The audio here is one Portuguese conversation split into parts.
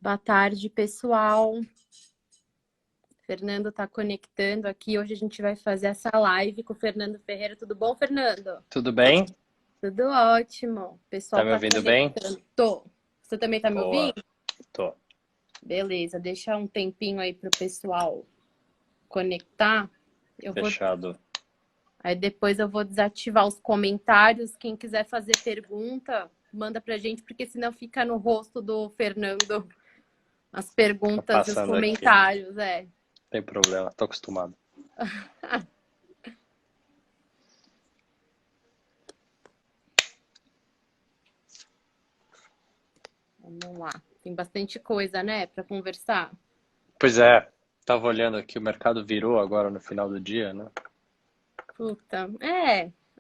Boa tarde, pessoal. Fernando está conectando aqui. Hoje a gente vai fazer essa live com o Fernando Ferreira. Tudo bom, Fernando? Tudo bem? Tudo ótimo. O Tá pessoal me está ouvindo bem? conectando. Tô. Você também está me Boa, ouvindo? tô. Beleza, deixa um tempinho aí para o pessoal conectar. Eu vou. Fechado. Aí depois eu vou desativar os comentários. Quem quiser fazer pergunta, manda pra gente, porque senão fica no rosto do Fernando as Fica perguntas e os passando aqui. comentários. É. Tem problema, tô acostumado. Vamos lá. Tem bastante coisa, né, para conversar. Pois é, tava olhando aqui, o mercado virou agora no final do dia, né? Puta,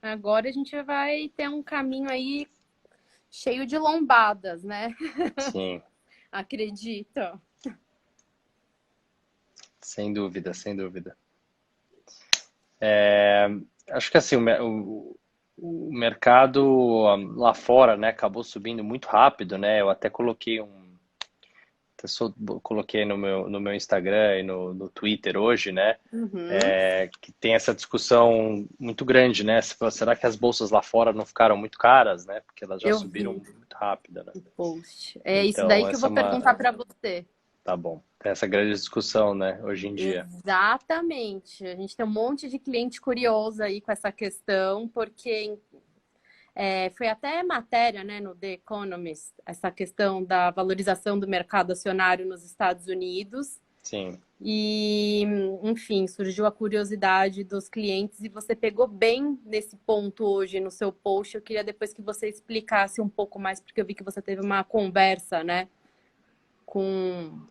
agora a gente vai ter um caminho aí cheio de lombadas, né? Sim, Acredito. sem dúvida, sem dúvida. É, acho que assim, o mercado lá fora, né, acabou subindo muito rápido, né? Eu até coloquei coloquei no meu Instagram e no Twitter hoje, né? Uhum. Que tem essa discussão muito grande, né? Será que as bolsas lá fora não ficaram muito caras, né? Porque elas já Eu subiram vi muito rápido, né? o post. É isso daí Então, que eu essa é vou perguntar uma. para você. Tá bom. Tem essa grande discussão, né? Hoje em dia. Exatamente. A gente tem um monte de cliente curioso aí com essa questão, porque foi até matéria, né, no The Economist, essa questão da valorização do mercado acionário nos Estados Unidos. Sim, E, enfim, surgiu a curiosidade dos clientes e você pegou bem nesse ponto hoje no seu post. Eu queria depois que você explicasse um pouco mais, porque eu vi que você teve uma conversa, né, com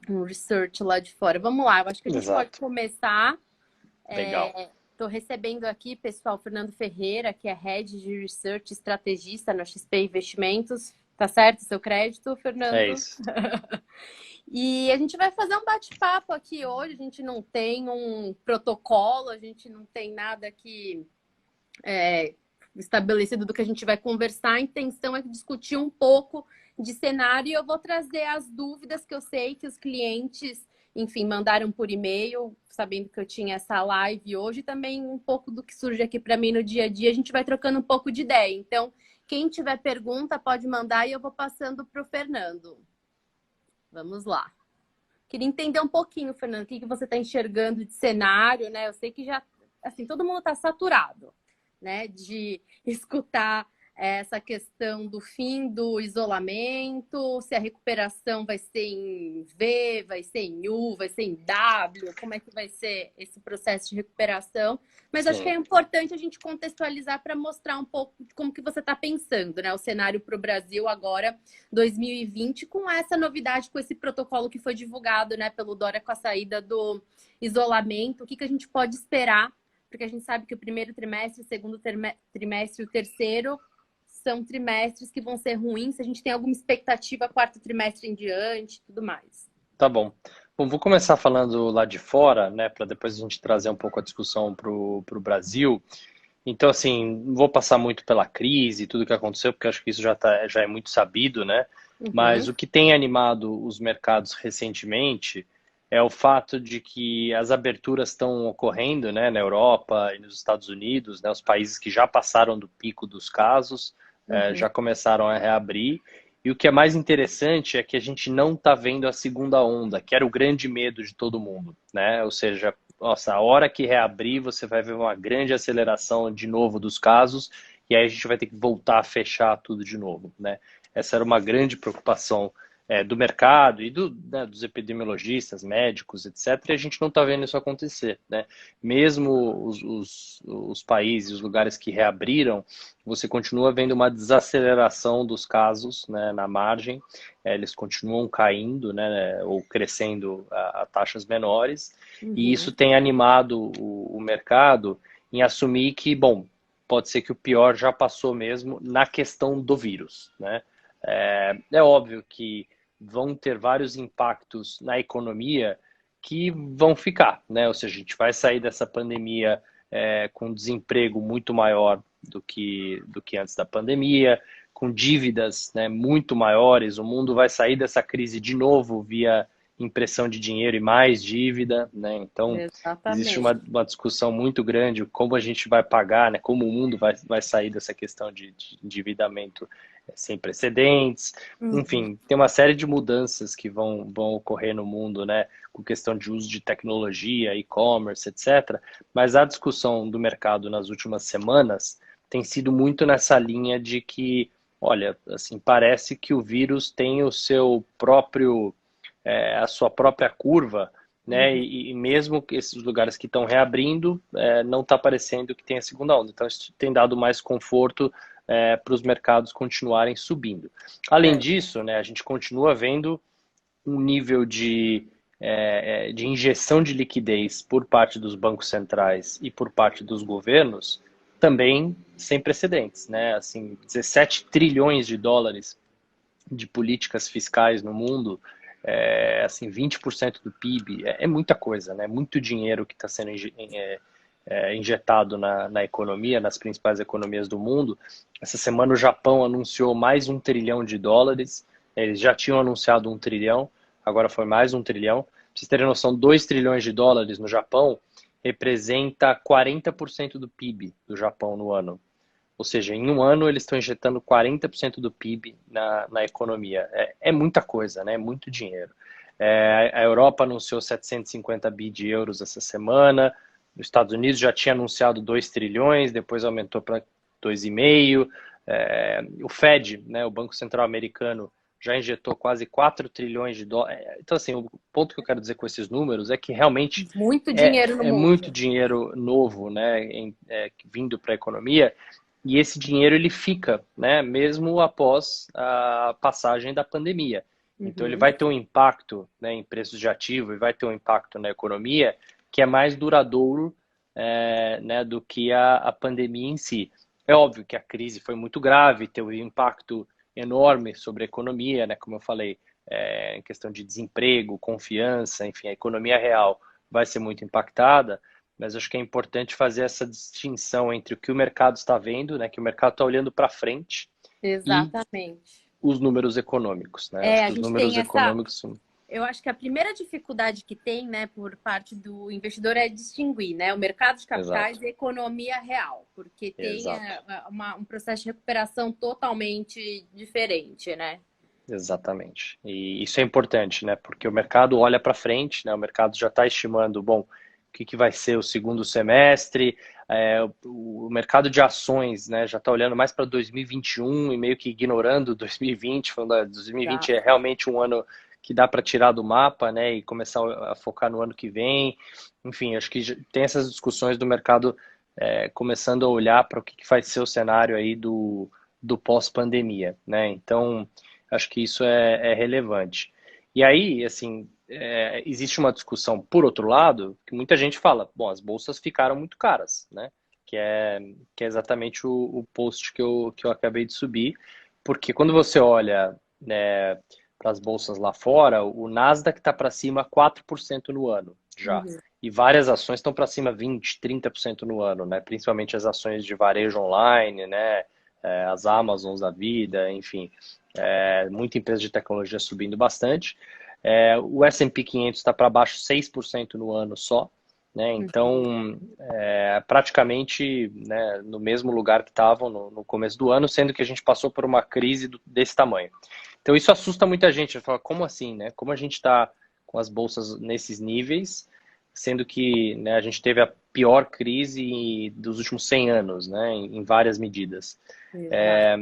um research lá de fora. Vamos lá, eu acho que a gente pode exato. começar. Legal. Estou recebendo aqui, pessoal, Fernando Ferreira, que é Head de Research Estrategista na XP Investimentos. Tá certo o seu crédito, É Fernando? isso. E a gente vai fazer um bate-papo aqui hoje. A gente não tem um protocolo, a gente não tem nada aqui estabelecido do que a gente vai conversar. A intenção é discutir um pouco de cenário e eu vou trazer as dúvidas que eu sei que os clientes, enfim, mandaram por e-mail, sabendo que eu tinha essa live hoje, e também um pouco do que surge aqui para mim no dia a dia. A gente vai trocando um pouco de ideia. Então, quem tiver pergunta pode mandar e eu vou passando para o Fernando. Vamos lá. Queria entender um pouquinho, Fernando, o que você está enxergando de cenário, né? Eu sei que já, assim, todo mundo está saturado, né? De escutar essa questão do fim do isolamento, se a recuperação vai ser em V, vai ser em U, vai ser em W, como é que vai ser esse processo de recuperação. Mas acho que é Sim. importante a gente contextualizar para mostrar um pouco de como que você está pensando, né? O cenário para o Brasil agora 2020, com essa novidade, com esse protocolo que foi divulgado, né, pelo Dória com a saída do isolamento. O que a gente pode esperar? Porque a gente sabe que o primeiro trimestre, o segundo trimestre e o terceiro são trimestres que vão ser ruins. Se a gente tem alguma expectativa, quarto trimestre em diante, tudo mais. Tá bom. Bom, vou começar falando lá de fora, né? Para depois a gente trazer um pouco a discussão pro Brasil. Então, assim, não vou passar muito pela crise e tudo que aconteceu, porque acho que isso já é muito sabido, né? Mas Uhum, o que tem animado os mercados recentemente é o fato de que as aberturas estão ocorrendo, né, na Europa e nos Estados Unidos, né, os países que já passaram do pico dos casos, uhum. já começaram a reabrir. E o que é mais interessante é que a gente não está vendo a segunda onda, que era o grande medo de todo mundo, né? Ou seja, nossa, a hora que reabrir, você vai ver uma grande aceleração de novo dos casos, e aí a gente vai ter que voltar a fechar tudo de novo, né? Essa era uma grande preocupação do mercado e né, dos epidemiologistas, médicos, etc. E a gente não está vendo isso acontecer, né? Mesmo os países, os lugares que reabriram, você continua vendo uma desaceleração dos casos, né, na margem, eles continuam caindo, né, ou crescendo a taxas menores, e isso Uhum. tem animado o mercado em assumir que, bom, pode ser que o pior já passou mesmo na questão do vírus, né? É óbvio que vão ter vários impactos na economia que vão ficar, né? Ou seja, a gente vai sair dessa pandemia com desemprego muito maior do que antes da pandemia, com dívidas, né, muito maiores. O mundo vai sair dessa crise de novo via impressão de dinheiro e mais dívida, né? Então, existe Exatamente. uma discussão muito grande como a gente vai pagar, né? Como o mundo vai sair dessa questão de endividamento sem precedentes. Uhum. Enfim, tem uma série de mudanças que vão ocorrer no mundo, né? Com questão de uso de tecnologia, e-commerce, etc. Mas a discussão do mercado nas últimas semanas tem sido muito nessa linha de que, olha, assim, parece que o vírus tem o seu próprio a sua própria curva, né? Uhum. E mesmo que esses lugares que estão reabrindo, não está parecendo que tem a segunda onda. Então, isso tem dado mais conforto para os mercados continuarem subindo. Além É. disso, né, a gente continua vendo um nível de injeção de liquidez por parte dos bancos centrais e por parte dos governos também sem precedentes, né? Assim, 17 trilhões de dólares de políticas fiscais no mundo, assim, 20% do PIB, é muita coisa, né? Muito dinheiro que está sendo injetado na economia, nas principais economias do mundo. Essa semana o Japão anunciou mais 1 trilhão de dólares, eles já tinham anunciado 1 trilhão, agora foi mais 1 trilhão. Pra vocês terem noção, 2 trilhões de dólares no Japão representa 40% do PIB do Japão no ano. Ou seja, em um ano eles estão injetando 40% do PIB na economia. É muita coisa, né? É muito dinheiro. A Europa anunciou 750 bi de euros essa semana. Os Estados Unidos já tinha anunciado 2 trilhões, depois aumentou para 2,5. O Fed, né, o Banco Central Americano, já injetou quase 4 trilhões de dólares. Então, assim, o ponto que eu quero dizer com esses números é que realmente Muito dinheiro no é muito mundo. dinheiro novo, né, vindo para a economia, e esse dinheiro ele fica, né, mesmo após a passagem da pandemia. Então ele Uhum. vai ter um impacto, né, em preços de ativo e vai ter um impacto na economia que é mais duradouro, né, do que a pandemia em si. É óbvio que a crise foi muito grave, teve um impacto enorme sobre a economia, né, como eu falei, em questão de desemprego, confiança, enfim, a economia real vai ser muito impactada, mas acho que é importante fazer essa distinção entre o que o mercado está vendo, né, que o mercado está olhando para frente, e Exatamente. os números econômicos, né? Acho É, a que os gente números tem essa. econômicos são... Eu acho que a primeira dificuldade que tem, né, por parte do investidor é distinguir, né, o mercado de capitais Exato, e a economia real, porque tem exato, um processo de recuperação totalmente diferente, né? exatamente. E isso é importante, né? Porque o mercado olha para frente, né? O mercado já está estimando, bom, o que vai ser o segundo semestre. O mercado de ações, né, já está olhando mais para 2021 e meio que ignorando 2020, falando que 2020 é Exato. realmente um ano que dá para tirar do mapa, né, e começar a focar no ano que vem. Enfim, acho que tem essas discussões do mercado começando a olhar para o que vai ser o cenário aí do pós-pandemia, né? Então, acho que isso é relevante. E aí, assim, existe uma discussão, por outro lado, que muita gente fala, bom, as bolsas ficaram muito caras, né? Que é exatamente o post que eu acabei de subir, porque quando você olha, né, para as bolsas lá fora, o Nasdaq está para cima 4% no ano já. Uhum. E várias ações estão para cima 20, 30% no ano, né? Principalmente as ações de varejo online, né? As Amazons da vida, enfim, muita empresa de tecnologia subindo bastante. O S&P 500 está para baixo 6% no ano só, né? Uhum. Então, praticamente, né, no mesmo lugar que estavam no começo do ano, sendo que a gente passou por uma crise desse tamanho. Então, isso assusta muita gente. Fala, como assim, né? Como a gente está com as bolsas nesses níveis, sendo que, né, a gente teve a pior crise dos últimos 100 anos, né, em várias medidas. Exato. É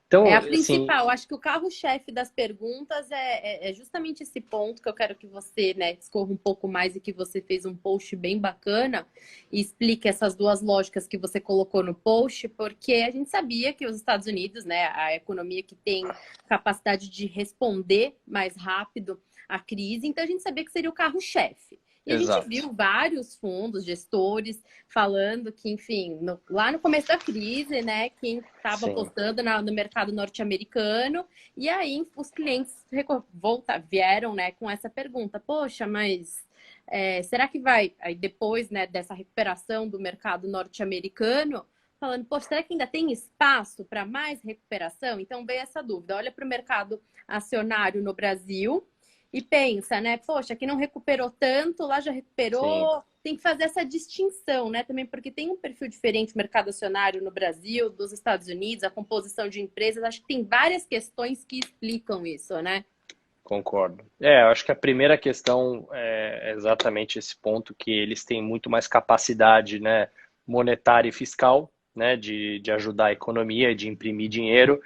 Então, a assim, principal. Acho que o carro-chefe das perguntas é justamente esse ponto que eu quero que você, né, discorra um pouco mais e que você fez um post bem bacana e explique essas duas lógicas que você colocou no post, porque a gente sabia que os Estados Unidos, né, a economia que tem capacidade de responder mais rápido à crise, então a gente sabia que seria o carro-chefe. E a gente exato. viu vários fundos, gestores, falando que, enfim, lá no começo da crise, né, quem estava Sim. apostando no mercado norte-americano, e aí os clientes vieram, né, com essa pergunta: poxa, mas será que vai, aí depois, né, dessa recuperação do mercado norte-americano, falando, poxa, será que ainda tem espaço para mais recuperação? Então veio essa dúvida. Olha para o mercado acionário no Brasil e pensa, né? Poxa, aqui não recuperou tanto, lá já Sim. recuperou. Tem que fazer essa distinção, né? Também porque tem um perfil diferente o mercado acionário no Brasil, dos Estados Unidos, a composição de empresas. Acho que tem várias questões que explicam isso, né? Concordo. Eu acho que a primeira questão é exatamente esse ponto, que eles têm muito mais capacidade, né, monetária e fiscal, né, de ajudar a economia, de imprimir dinheiro.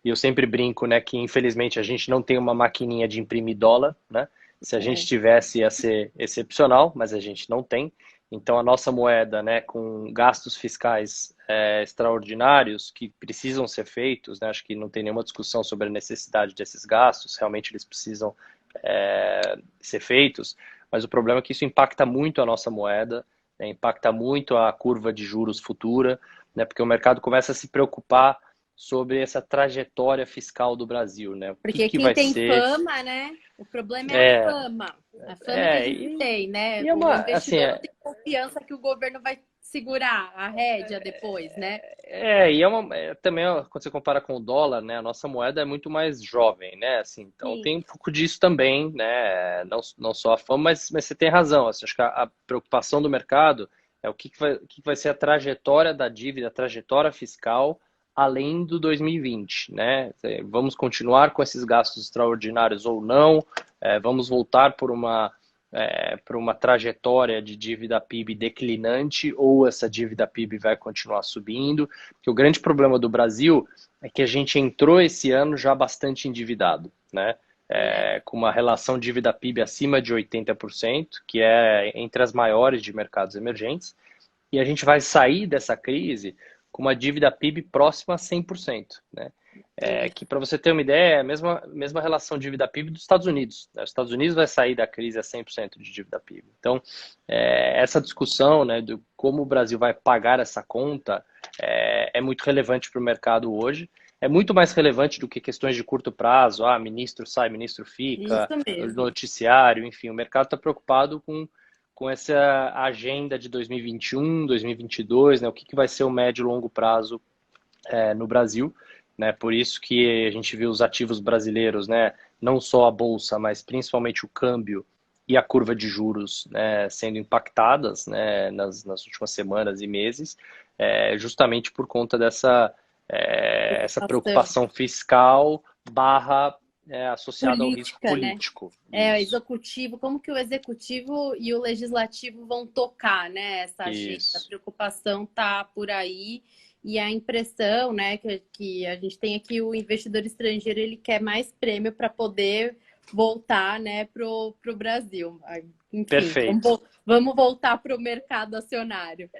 E eu sempre brinco, né, que infelizmente a gente não tem uma maquininha de imprimir dólar, né? Se a gente É. tivesse ia ser excepcional, mas a gente não tem. Então a nossa moeda, né, com gastos fiscais extraordinários que precisam ser feitos, né? Acho que não tem nenhuma discussão sobre a necessidade desses gastos, realmente eles precisam ser feitos, mas o problema é que isso impacta muito a nossa moeda, né? Impacta muito a curva de juros futura, né? Porque o mercado começa a se preocupar sobre essa trajetória fiscal do Brasil, né? O que Porque que quem vai tem ser? fama, né? O problema é a É, fama. A fama que a é, gente tem, né? e é O uma, assim, investidor não tem confiança que o governo vai segurar a rédea depois, né? também quando você compara com o dólar, né, a nossa moeda é muito mais jovem, né, assim, então Sim. tem um pouco disso também, né, não só a fama, mas você tem razão, assim, acho que a preocupação do mercado é o que vai ser a trajetória da dívida, a trajetória fiscal além do 2020, né, vamos continuar com esses gastos extraordinários ou não, vamos voltar por uma trajetória de dívida PIB declinante ou essa dívida PIB vai continuar subindo. Porque o grande problema do Brasil é que a gente entrou esse ano já bastante endividado, né? É. Com uma relação dívida PIB acima de 80%, que é entre as maiores de mercados emergentes, e a gente vai sair dessa crise com uma dívida PIB próxima a 100%, né? Que para você ter uma ideia, é a mesma relação dívida PIB dos Estados Unidos, né? Os Estados Unidos vai sair da crise a 100% de dívida PIB. Então, essa discussão, né, de como o Brasil vai pagar essa conta é muito relevante para o mercado hoje. É muito mais relevante do que questões de curto prazo, ministro sai, ministro fica, Isso mesmo. noticiário, enfim, o mercado está preocupado com essa agenda de 2021, 2022, né, o que vai ser o médio e longo prazo no Brasil, né? Por isso que a gente viu os ativos brasileiros, né? Não só a bolsa, mas principalmente o câmbio e a curva de juros, né? Sendo impactadas, né? Nas últimas semanas e meses, justamente por conta dessa essa Preocupação preocupação fiscal barra associada ao risco política, né? político. O Isso, executivo, como que o executivo e o legislativo vão tocar, né, essa agenda? A isso. preocupação tá por aí e a impressão, né, que a gente tem aqui o investidor estrangeiro, ele quer mais prêmio para poder voltar, né, pro Brasil. Enfim, Perfeito. vamos voltar para o mercado acionário.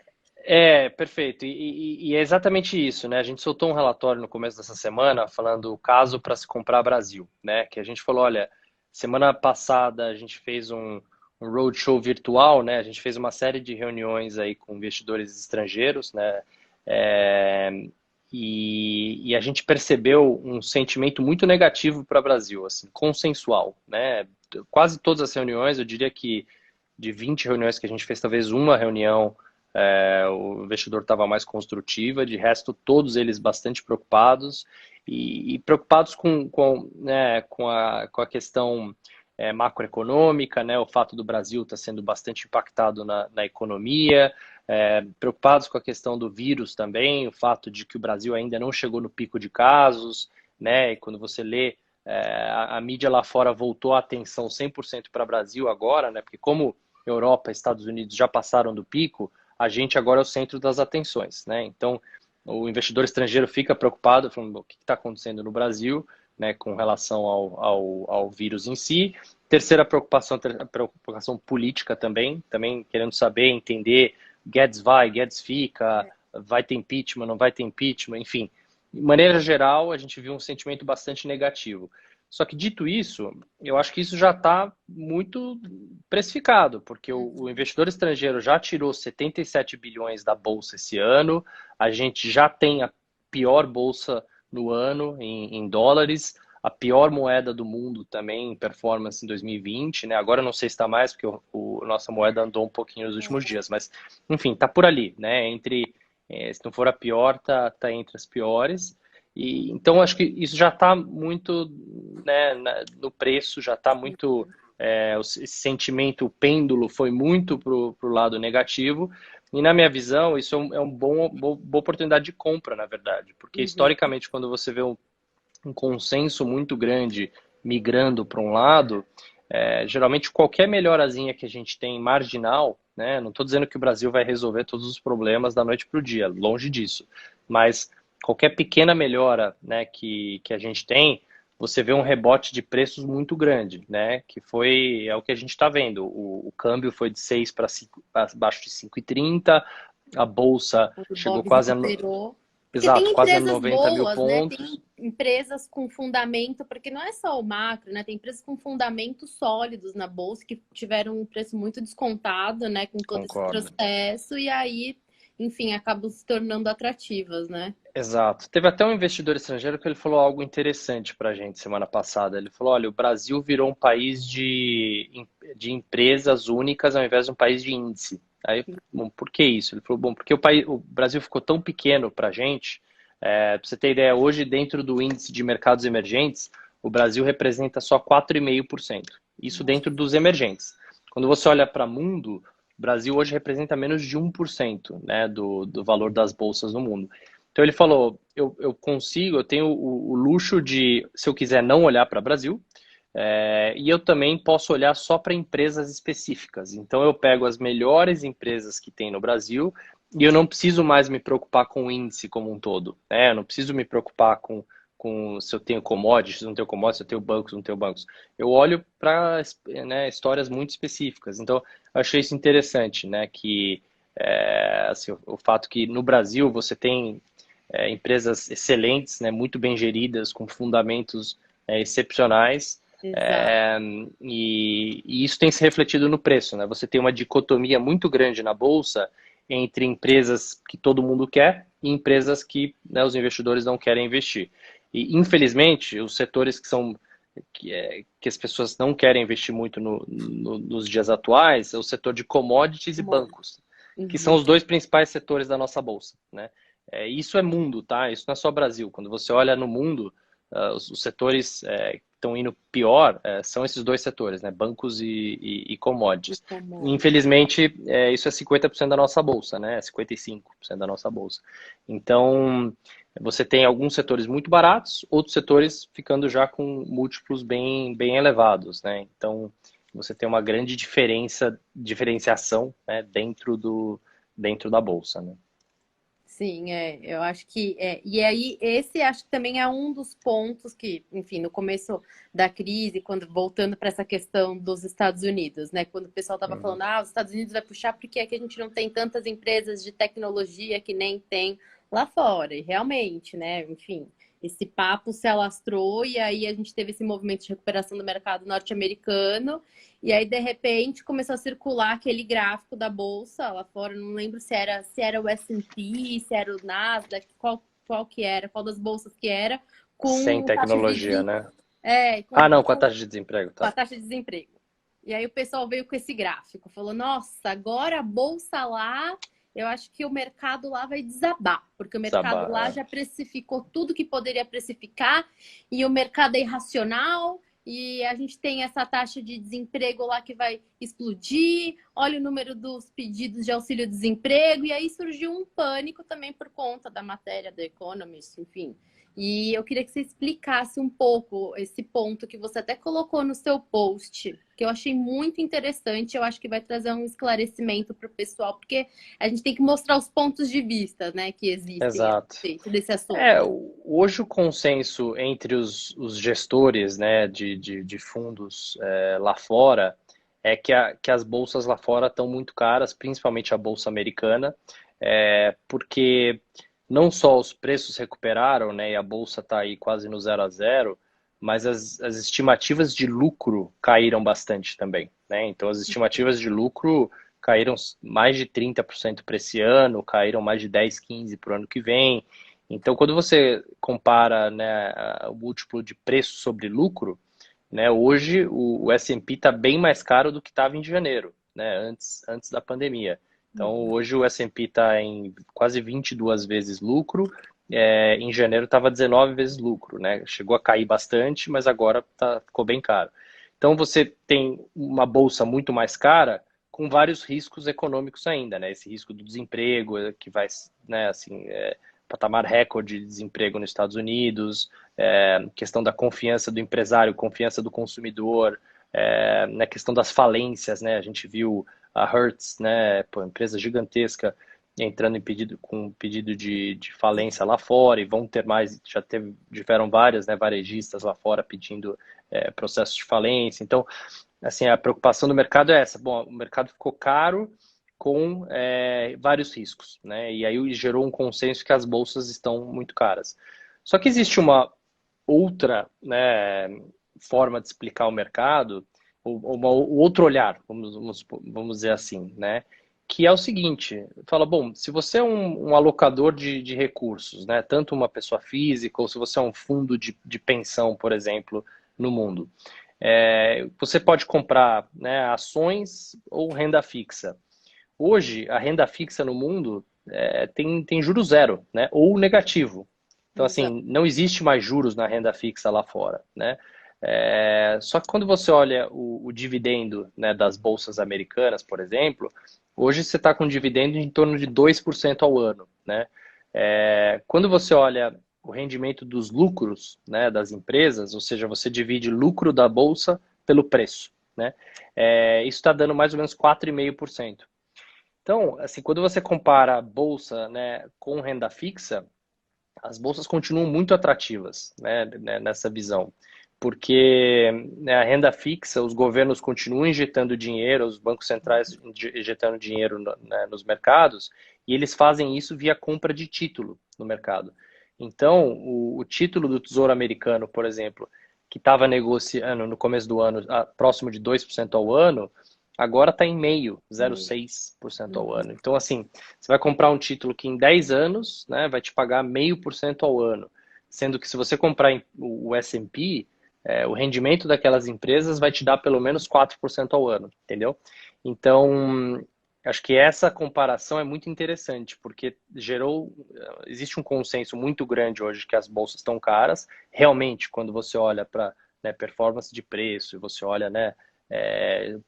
Perfeito. E é exatamente isso, né? A gente soltou um relatório no começo dessa semana falando o caso para se comprar Brasil, né? Que a gente falou, olha, semana passada a gente fez um roadshow virtual, né? A gente fez uma série de reuniões aí com investidores estrangeiros, né? É, e a gente percebeu um sentimento muito negativo para o Brasil, assim, consensual, né? Quase todas as reuniões, eu diria que de 20 reuniões que a gente fez, talvez uma reunião o investidor estava mais construtiva, de resto, todos eles bastante preocupados e preocupados com a questão macroeconômica, né, o fato do Brasil estar sendo bastante impactado na economia, preocupados com a questão do vírus também, o fato de que o Brasil ainda não chegou no pico de casos, né, e quando você lê a mídia lá fora voltou a atenção 100% para o Brasil agora, né, porque como Europa e Estados Unidos já passaram do pico, a gente agora é o centro das atenções, né? Então, o investidor estrangeiro fica preocupado, falando o que está acontecendo no Brasil, né, com relação ao vírus em si. Terceira preocupação, a preocupação política também querendo saber, entender, Guedes vai, Guedes fica, vai ter impeachment, não vai ter impeachment, enfim. De maneira geral, a gente viu um sentimento bastante negativo. Só que dito isso, eu acho que isso já está muito precificado, porque o investidor estrangeiro já tirou 77 bilhões da bolsa esse ano, a gente já tem a pior bolsa no ano em dólares, a pior moeda do mundo também em performance em 2020, né? Agora eu não sei se está mais, porque nossa moeda andou um pouquinho nos últimos dias, mas enfim, está por ali, né? Se não for a pior, tá entre as piores. E, então, acho que isso já está muito, né, no preço, já está muito. Esse sentimento, o pêndulo foi muito para o lado negativo. E, na minha visão, isso é uma boa oportunidade de compra, na verdade. Porque, Uhum. historicamente, quando você vê um consenso muito grande migrando para um lado, geralmente qualquer melhorazinha que a gente tem marginal, né? Não estou dizendo que o Brasil vai resolver todos os problemas da noite para o dia, longe disso. Mas qualquer pequena melhora, né, que a gente tem, você vê um rebote de preços muito grande, né? Que é o que a gente está vendo. O câmbio foi de 6 para abaixo de 5,30, a bolsa O chegou Bob quase recuperou. Porque tem exato, quase a empresas 90 mil boas, né? Tem pontos. empresas com fundamento, porque não é só o macro, né? Tem empresas com fundamentos sólidos na bolsa que tiveram um preço muito descontado, né? Com todo esse Concordo. processo, e aí, enfim, acabam se tornando atrativas, né? Exato. Teve até um investidor estrangeiro que ele falou algo interessante para a gente semana passada. Ele falou: olha, o Brasil virou um país de empresas únicas ao invés de um país de índice. Aí, bom, por que isso? Ele falou: bom, porque o Brasil ficou tão pequeno para a gente. Para você ter ideia, hoje, dentro do índice de mercados emergentes, o Brasil representa só 4,5%. Isso Nossa. dentro dos emergentes. Quando você olha para o mundo, o Brasil hoje representa menos de 1%, né, do valor das bolsas no mundo. Então ele falou, eu tenho o luxo de, se eu quiser não olhar para o Brasil, e eu também posso olhar só para empresas específicas. Então eu pego as melhores empresas que tem no Brasil e eu não preciso mais me preocupar com o índice como um todo, né? Eu não preciso me preocupar com se eu tenho commodities, se eu não tenho commodities, se eu tenho bancos, se eu não tenho bancos. Eu olho para, né, histórias muito específicas. Então eu achei isso interessante, né? Que assim, o fato que no Brasil você tem empresas excelentes, né, muito bem geridas, com fundamentos excepcionais, Exato. é, e isso tem se refletido no preço. Né? Você tem uma dicotomia muito grande na bolsa entre empresas que todo mundo quer e empresas que, né, os investidores não querem investir. E, infelizmente, os setores que as pessoas não querem investir muito nos dias atuais é o setor de commodities e Bom. bancos, que são Uhum. os dois principais setores da nossa bolsa, né? Isso é mundo, tá? Isso não é só Brasil. Quando você olha no mundo, os setores que estão indo pior são esses dois setores, né? Bancos e commodities. Infelizmente, isso é 50% da nossa bolsa, né? 55% da nossa bolsa. Então, você tem alguns setores muito baratos, outros setores ficando já com múltiplos bem elevados, né? Então, você tem uma grande diferenciação, né, dentro da bolsa, né? Sim, eu acho que e aí esse acho que também é um dos pontos que, enfim, no começo da crise, quando voltando para essa questão dos Estados Unidos, né, quando o pessoal estava Uhum. falando, os Estados Unidos vai puxar porque é que a gente não tem tantas empresas de tecnologia que nem tem lá fora, e realmente, né, enfim, esse papo se alastrou e aí a gente teve esse movimento de recuperação do mercado norte-americano. E aí, de repente, começou a circular aquele gráfico da bolsa lá fora. Não lembro se era o S&P, se era o Nasdaq, qual que era, qual das bolsas que era, Sem com taxa de tecnologia, né? com, Ah, não, com a com taxa de desemprego, a tá. taxa de desemprego. E aí o pessoal veio com esse gráfico, falou: nossa, agora a bolsa lá, eu acho que o mercado lá vai desabar, porque o mercado lá Sabá, já precificou tudo que poderia precificar, e o mercado é irracional, e a gente tem essa taxa de desemprego lá que vai explodir, olha o número dos pedidos de auxílio-desemprego, e aí surgiu um pânico também por conta da matéria do Economist, enfim. E eu queria que você explicasse um pouco esse ponto que você até colocou no seu post, que eu achei muito interessante. Eu acho que vai trazer um esclarecimento para o pessoal, porque a gente tem que mostrar os pontos de vista, né, que existem a exato. respeito desse assunto. Hoje o consenso entre os gestores, né, de fundos lá fora é que as bolsas lá fora estão muito caras, principalmente a bolsa americana, porque não só os preços recuperaram, né, e a bolsa está aí quase no 0 a 0, mas as estimativas de lucro caíram bastante também, né? Então as estimativas de lucro caíram mais de 30% para esse ano, caíram mais de 10, 15% para o ano que vem. Então, quando você compara, né, o múltiplo de preço sobre lucro, né, hoje o S&P está bem mais caro do que estava em janeiro, né, antes da pandemia. Então, hoje o S&P está em quase 22 vezes lucro, em janeiro estava 19 vezes lucro, né? Chegou a cair bastante, mas agora ficou bem caro. Então, você tem uma bolsa muito mais cara, com vários riscos econômicos ainda, né? Esse risco do desemprego, que vai, né, assim, patamar recorde de desemprego nos Estados Unidos, questão da confiança do empresário, confiança do consumidor, na questão das falências, né? A gente viu a Hertz, né, pô, empresa gigantesca, entrando com pedido de falência lá fora, e vão ter mais, tiveram várias, né, varejistas lá fora pedindo processos de falência. Então, assim, a preocupação do mercado é essa. Bom, o mercado ficou caro com vários riscos, né? E aí gerou um consenso que as bolsas estão muito caras. Só que existe uma outra, né, forma de explicar o mercado, ou outro olhar, vamos dizer assim, né? Que é o seguinte, fala, bom, se você é um alocador de recursos, né? Tanto uma pessoa física, ou se você é um fundo de pensão, por exemplo, no mundo, você pode comprar, né, ações ou renda fixa. Hoje, a renda fixa no mundo tem juros zero, né? Ou negativo. Então, Exato. assim, não existe mais juros na renda fixa lá fora, né? Só que quando você olha o dividendo, né, das bolsas americanas, por exemplo, hoje você está com um dividendo em torno de 2% ao ano, né? Quando você olha o rendimento dos lucros, né, das empresas, ou seja, você divide lucro da bolsa pelo preço, né? Isso está dando mais ou menos 4,5%. Então, assim, quando você compara a bolsa, né, com renda fixa, as bolsas continuam muito atrativas, né, nessa visão, porque, né, a renda fixa, os governos continuam injetando dinheiro, os bancos centrais injetando dinheiro né, nos mercados, e eles fazem isso via compra de título no mercado. Então, o título do Tesouro Americano, por exemplo, que estava negociando no começo do ano próximo de 2% ao ano, agora está em meio, 0,6% ao ano. Então, assim, você vai comprar um título que em 10 anos, né, vai te pagar 0,5% ao ano. Sendo que se você comprar o S&P, o rendimento daquelas empresas vai te dar pelo menos 4% ao ano, entendeu? Então, acho que essa comparação é muito interessante, porque existe um consenso muito grande hoje que as bolsas estão caras. Realmente, quando você olha para, né, performance de preço, e você olha, né,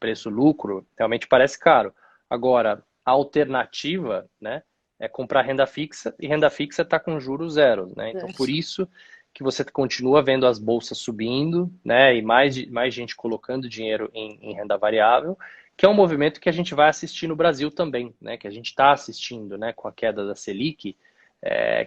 preço-lucro, realmente parece caro. Agora, a alternativa, né, é comprar renda fixa, e renda fixa está com juros zero, né? Então, por isso que você continua vendo as bolsas subindo, né, e mais gente colocando dinheiro em renda variável, que é um movimento que a gente vai assistir no Brasil também, né, que a gente está assistindo, né, com a queda da Selic,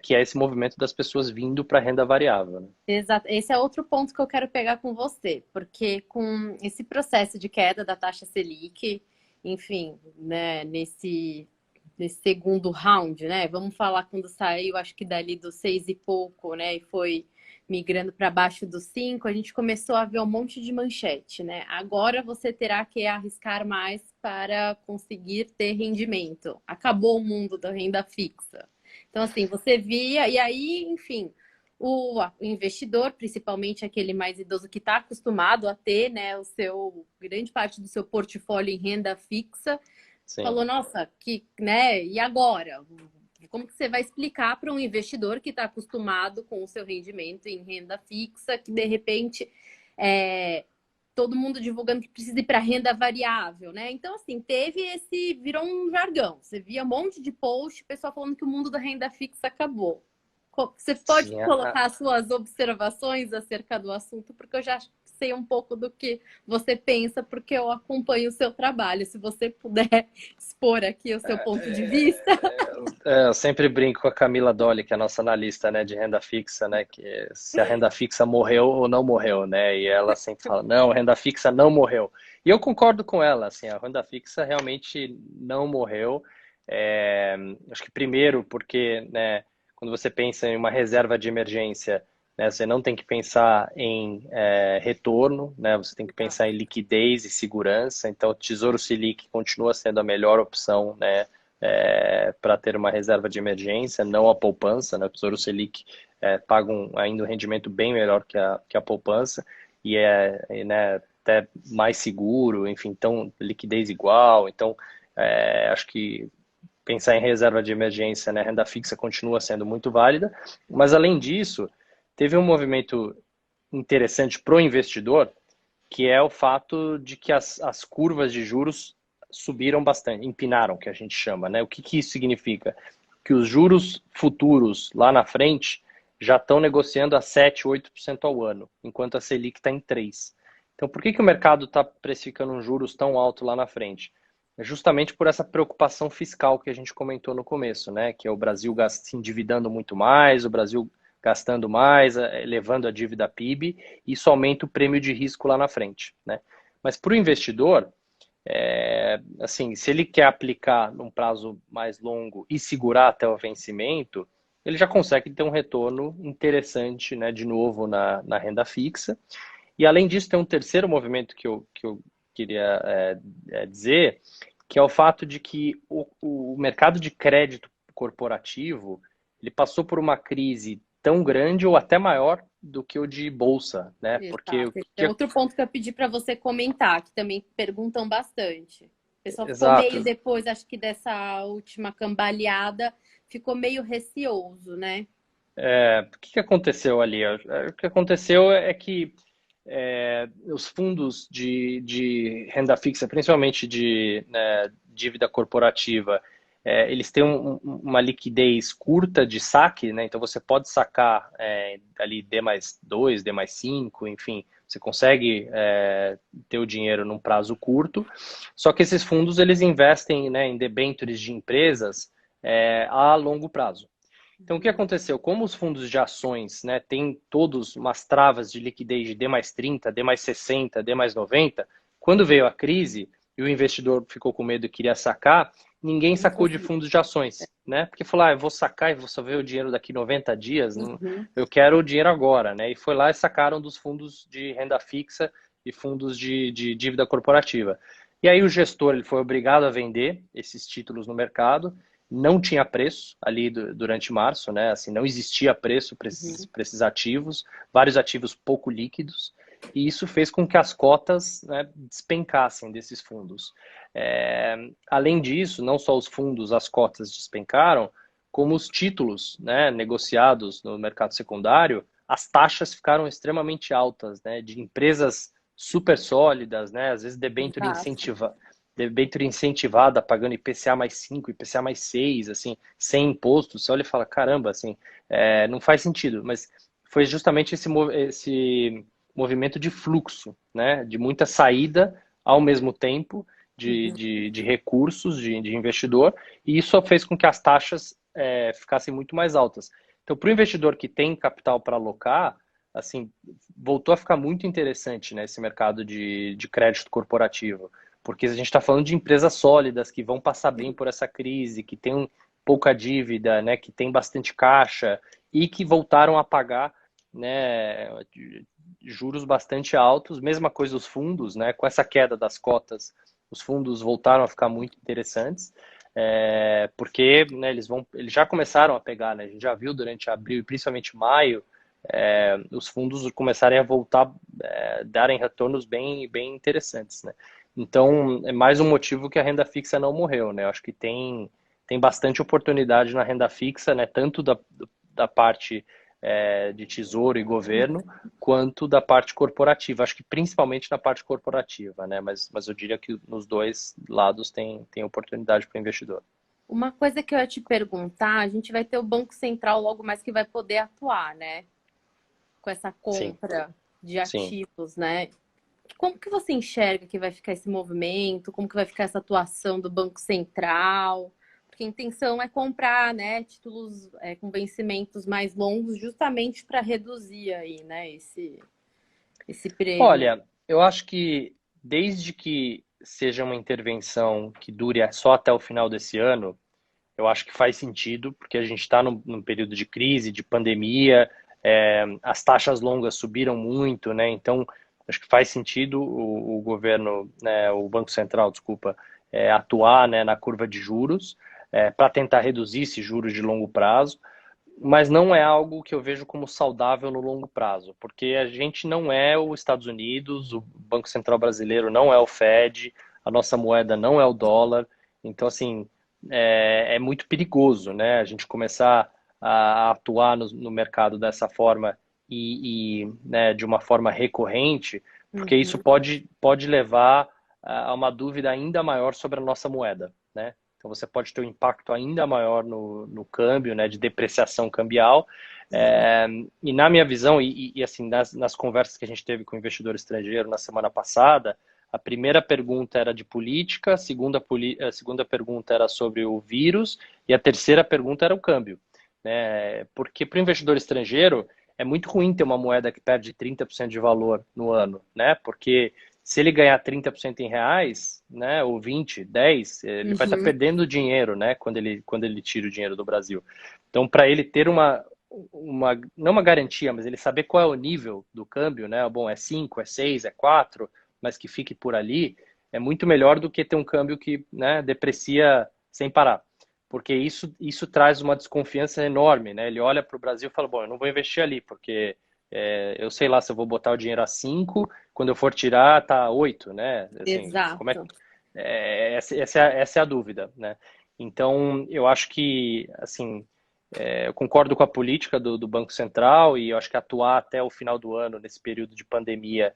que é esse movimento das pessoas vindo para a renda variável, né? Exato. Esse é outro ponto que eu quero pegar com você, porque com esse processo de queda da taxa Selic, enfim, né, nesse segundo round, né? Vamos falar quando saiu, acho que dali dos 6 e pouco, né? E foi migrando para baixo dos 5, a gente começou a ver um monte de manchete, né? Agora você terá que arriscar mais para conseguir ter rendimento. Acabou o mundo da renda fixa. Então, assim, você via, e aí, enfim, o investidor, principalmente aquele mais idoso que está acostumado a ter, né, grande parte do seu portfólio em renda fixa, Sim. falou, nossa, né, e agora? Como que você vai explicar para um investidor que está acostumado com o seu rendimento em renda fixa, que de repente todo mundo divulgando que precisa ir para renda variável, né? Então, assim, virou um jargão. Você via um monte de post, pessoal falando que o mundo da renda fixa acabou. Você pode Sim, colocar suas observações acerca do assunto, porque eu já sei um pouco do que você pensa, porque eu acompanho o seu trabalho. Se você puder expor aqui o seu ponto de vista. eu sempre brinco com a Camila Dolly, que é a nossa analista, né, de renda fixa, né, que se a renda fixa morreu ou não morreu, né, e ela sempre fala, não, a renda fixa não morreu. E eu concordo com ela, assim, a renda fixa realmente não morreu. Acho que primeiro porque, né, quando você pensa em uma reserva de emergência, né, você não tem que pensar em retorno, né, você tem que pensar em liquidez e segurança. Então, o Tesouro Selic continua sendo a melhor opção, né, para ter uma reserva de emergência, não a poupança, né? O Tesouro Selic paga ainda um rendimento bem melhor que a poupança e né, até mais seguro, enfim, então liquidez igual. Então, acho que pensar em reserva de emergência, né, renda fixa continua sendo muito válida, mas além disso, teve um movimento interessante para o investidor, que é o fato de que as curvas de juros subiram bastante, empinaram, que a gente chama, né? O que, que isso significa? Que os juros futuros lá na frente já estão negociando a 7, 8% ao ano, enquanto a Selic está em 3%. Então, por que, que o mercado está precificando um juros tão alto lá na frente? É justamente por essa preocupação fiscal que a gente comentou no começo, né? Que é o Brasil se endividando muito mais, o Brasil gastando mais, elevando a dívida PIB, e isso aumenta o prêmio de risco lá na frente, né? Mas para o investidor, assim, se ele quer aplicar num prazo mais longo e segurar até o vencimento, ele já consegue ter um retorno interessante, né, de novo na renda fixa. E além disso, tem um terceiro movimento que eu queria dizer, que é o fato de que o mercado de crédito corporativo ele passou por uma crise tão grande ou até maior do que o de bolsa, né? Porque Exato. É outro ponto que eu pedi para você comentar, que também perguntam bastante. O pessoal ficou meio exato. depois, acho que dessa última cambaleada, ficou meio receoso, né? O que aconteceu ali? O que aconteceu é que os fundos de renda fixa, principalmente de, né, dívida corporativa, eles têm uma liquidez curta de saque, né? Então você pode sacar ali D mais 2, D mais 5, enfim, você consegue ter o dinheiro num prazo curto. Só que esses fundos eles investem, né, em debêntures de empresas a longo prazo. Então, o que aconteceu? Como os fundos de ações, né, têm todos umas travas de liquidez de D mais 30, D mais 60, D mais 90, quando veio a crise e o investidor ficou com medo e queria sacar, ninguém Não sacou de consegui. fundos de ações, né? Porque falou, eu vou sacar e vou só ver o dinheiro daqui 90 dias, Uhum. eu quero o dinheiro agora, né? E foi lá e sacaram dos fundos de renda fixa e fundos de dívida corporativa. E aí o gestor ele foi obrigado a vender esses títulos no mercado, não tinha preço ali durante março, né? Assim, não existia preço para esses ativos, vários ativos pouco líquidos, e isso fez com que as cotas, né, despencassem desses fundos. Além disso, não só os fundos, as cotas despencaram, como os títulos, né, negociados no mercado secundário, as taxas ficaram extremamente altas, né, de empresas super sólidas, né, às vezes Exato. debênture incentivada, pagando IPCA mais 5, IPCA mais 6, assim, sem imposto, você olha e fala, caramba, assim, não faz sentido, mas foi justamente esse movimento de fluxo, né, de muita saída ao mesmo tempo Uhum. de recursos de investidor, e isso fez com que as taxas ficassem muito mais altas. Então, para o investidor que tem capital para alocar, assim, voltou a ficar muito interessante, né, esse mercado de crédito corporativo, porque a gente está falando de empresas sólidas que vão passar bem por essa crise, que tem pouca dívida, né, que tem bastante caixa e que voltaram a pagar, né, juros bastante altos. Mesma coisa os fundos, né, com essa queda das cotas, os fundos voltaram a ficar muito interessantes. Porque né, eles já começaram a pegar, né, a gente já viu durante abril e principalmente maio, os fundos começarem a voltar, darem retornos bem, bem interessantes, né? Então, é mais um motivo que a renda fixa não morreu, né? Eu acho que tem bastante oportunidade na renda fixa, né? Tanto da parte de tesouro e governo, quanto da parte corporativa. Acho que principalmente na parte corporativa, né? Mas eu diria que nos dois lados tem oportunidade para o investidor. Uma coisa que eu ia te perguntar, a gente vai ter o Banco Central logo mais que vai poder atuar, né? Com essa Sim, compra de sim. ativos, né? Como que você enxerga que vai ficar esse movimento? Como que vai ficar essa atuação do Banco Central? Porque a intenção é comprar, né, títulos com vencimentos mais longos, justamente para reduzir aí, né, esse prêmio. Olha, eu acho que desde que seja uma intervenção que dure só até o final desse ano, eu acho que faz sentido, porque a gente está num período de crise, de pandemia, as taxas longas subiram muito, né? Então, acho que faz sentido o governo, né, o Banco Central, desculpa, atuar, né, na curva de juros, para tentar reduzir esses juros de longo prazo, mas não é algo que eu vejo como saudável no longo prazo, porque a gente não é os Estados Unidos, o Banco Central Brasileiro não é o Fed, a nossa moeda não é o dólar, então, assim, é muito perigoso, né? A gente começar a atuar no mercado dessa forma né, de uma forma recorrente, porque isso Uhum. pode levar a uma dúvida ainda maior sobre a nossa moeda, né? Então você pode ter um impacto ainda maior no câmbio, né, de depreciação cambial. É, e na minha visão, assim, nas conversas que a gente teve com o investidor estrangeiro na semana passada, a primeira pergunta era de política, a segunda pergunta era sobre o vírus e a terceira pergunta era o câmbio, né? Porque para o investidor estrangeiro é muito ruim ter uma moeda que perde 30% de valor no ano, né? Porque se ele ganhar 30% em reais, né, ou 20, 10, ele vai estar Uhum. perdendo dinheiro, né, quando ele tira o dinheiro do Brasil. Então, para ele ter não uma garantia, mas ele saber qual é o nível do câmbio, né? Bom, é 5, é 6, é 4, mas que fique por ali, é muito melhor do que ter um câmbio que, né, deprecia sem parar. Porque isso traz uma desconfiança enorme, né? Ele olha para o Brasil e fala, bom, eu não vou investir ali, porque eu sei lá se eu vou botar o dinheiro a 5, quando eu for tirar tá a 8, né? Assim, como é, Exato. essa é a dúvida, né? Então, eu acho que, assim, eu concordo com a política do Banco Central e eu acho que atuar até o final do ano, nesse período de pandemia,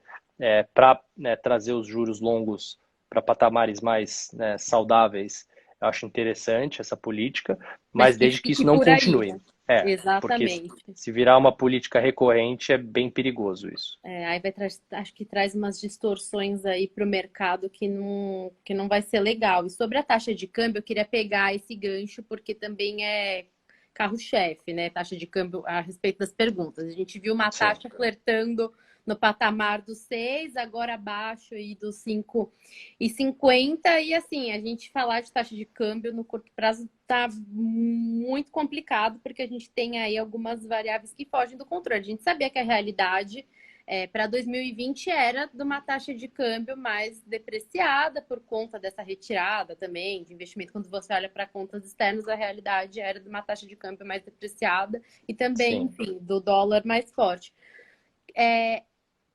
para, né, trazer os juros longos para patamares mais, né, saudáveis, eu acho interessante essa política, Mas mas que desde que fique isso não por aí, continue. né? Porque Exatamente. se virar uma política recorrente, é bem perigoso isso. Aí acho que traz umas distorções aí para o mercado que não vai ser legal. E sobre a taxa de câmbio, eu queria pegar esse gancho, porque também é carro-chefe, né? Taxa de câmbio a respeito das perguntas. A gente viu uma Sim, taxa flertando no patamar dos 6, agora abaixo aí dos 5,50. E assim, a gente falar de taxa de câmbio no curto prazo tá muito complicado, porque a gente tem aí algumas variáveis que fogem do controle. A gente sabia que a realidade para 2020 era de uma taxa de câmbio mais depreciada por conta dessa retirada também de investimento. Quando você olha para contas externas, a realidade era de uma taxa de câmbio mais depreciada e também, sim. enfim, do dólar mais forte.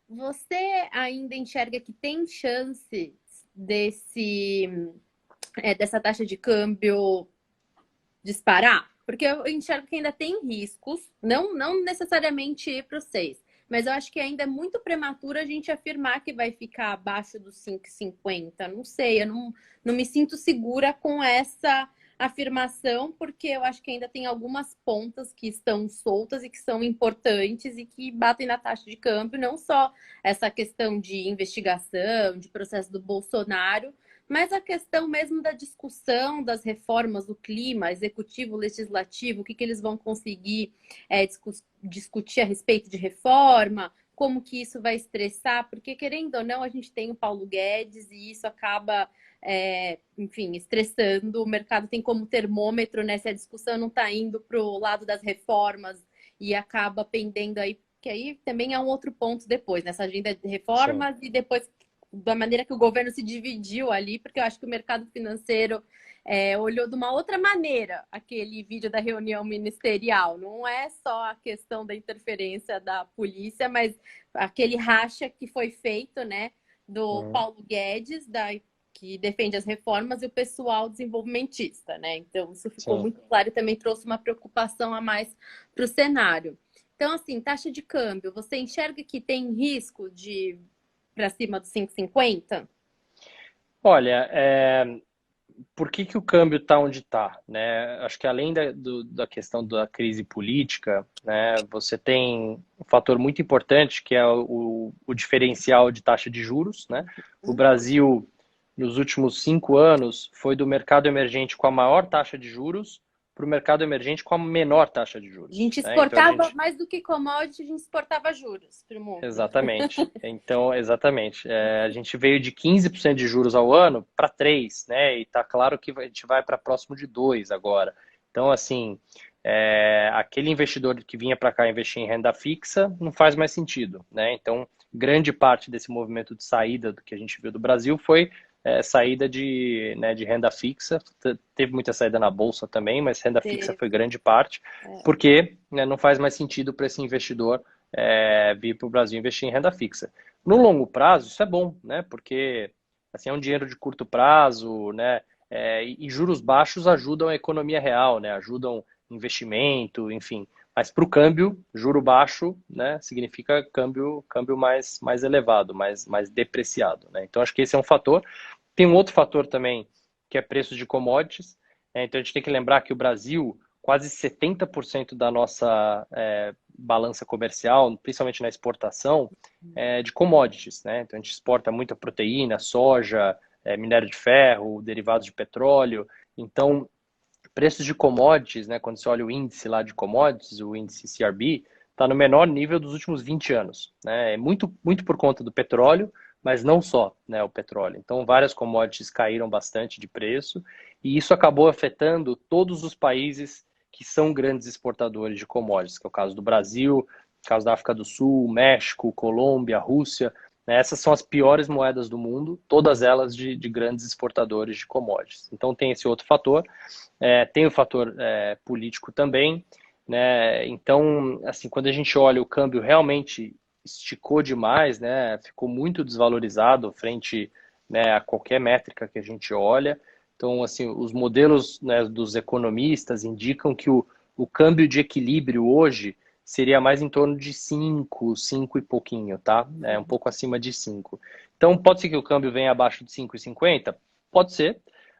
Você ainda enxerga que tem chance dessa taxa de câmbio disparar? Porque eu enxergo que ainda tem riscos, não necessariamente ir para o 6, mas eu acho que ainda é muito prematuro a gente afirmar que vai ficar abaixo dos 5,50. Não sei, eu não me sinto segura com essa afirmação, porque eu acho que ainda tem algumas pontas que estão soltas e que são importantes e que batem na taxa de câmbio, não só essa questão de investigação, de processo do Bolsonaro, mas a questão mesmo da discussão das reformas do clima, executivo, legislativo, o que eles vão conseguir discutir a respeito de reforma, como que isso vai estressar, porque querendo ou não, a gente tem o Paulo Guedes e isso acaba, enfim, estressando. O mercado tem como termômetro, né? Se a discussão não está indo para o lado das reformas e acaba pendendo aí, que aí também é um outro ponto depois, nessa agenda de Sim. reformas e depois da maneira que o governo se dividiu ali, porque eu acho que o mercado financeiro olhou de uma outra maneira aquele vídeo da reunião ministerial. Não é só a questão da interferência da polícia, mas aquele racha que foi feito, né, do Uhum. Paulo Guedes, que defende as reformas, e o pessoal desenvolvimentista, né? Então, isso ficou Sim. muito claro e também trouxe uma preocupação a mais para o cenário. Então, assim, taxa de câmbio, você enxerga que tem risco de para cima dos 5,50? Olha, por que o câmbio está onde está, né? Acho que além da questão da crise política, né, você tem um fator muito importante que é o diferencial de taxa de juros, né? O Brasil, nos últimos 5 anos, foi do mercado emergente com a maior taxa de juros para o mercado emergente com a menor taxa de A juros, gente né? Então a exportava gente mais do que commodity, a gente exportava juros para o mundo. Exatamente. Então, exatamente. A gente veio de 15% de juros ao ano para 3, né? E tá claro que a gente vai para próximo de 2 agora. Então, assim, aquele investidor que vinha para cá investir em renda fixa não faz mais sentido, né? Então, grande parte desse movimento de saída do que a gente viu do Brasil foi saída de renda fixa. Teve muita saída na bolsa também, mas renda fixa foi grande parte, porque, né, não faz mais sentido para esse investidor vir para o Brasil investir em renda fixa. No longo prazo, isso é bom, né? Porque assim, é um dinheiro de curto prazo, né? E juros baixos ajudam a economia real, né? Ajudam investimento, enfim. Mas para o câmbio, juro baixo, né, significa câmbio mais elevado, mais depreciado, né? Então acho que esse é um fator. Tem um outro fator também, que é preço de commodities. Então a gente tem que lembrar que o Brasil, quase 70% da nossa balança comercial, principalmente na exportação, é de commodities, né? Então a gente exporta muita proteína, soja, minério de ferro, derivados de petróleo. Então, preços de commodities, né, quando você olha o índice lá de commodities, o índice CRB, está no menor nível dos últimos 20 anos. Né? É muito por conta do petróleo, mas não só, né, o petróleo. Então, várias commodities caíram bastante de preço e isso acabou afetando todos os países que são grandes exportadores de commodities, que é o caso do Brasil, o caso da África do Sul, México, Colômbia, Rússia. Né? Essas são as piores moedas do mundo, todas elas de grandes exportadores de commodities. Então, tem esse outro fator. Tem o fator político também, né? Então, assim, quando a gente olha o câmbio realmente esticou demais, né? Ficou muito desvalorizado frente, né, a qualquer métrica que a gente olha. Então, assim, os modelos, né, dos economistas indicam que o câmbio de equilíbrio hoje seria mais em torno de 5 e pouquinho, tá? Um pouco acima de 5. Então, pode ser que o câmbio venha abaixo de 5,50? Pode ser,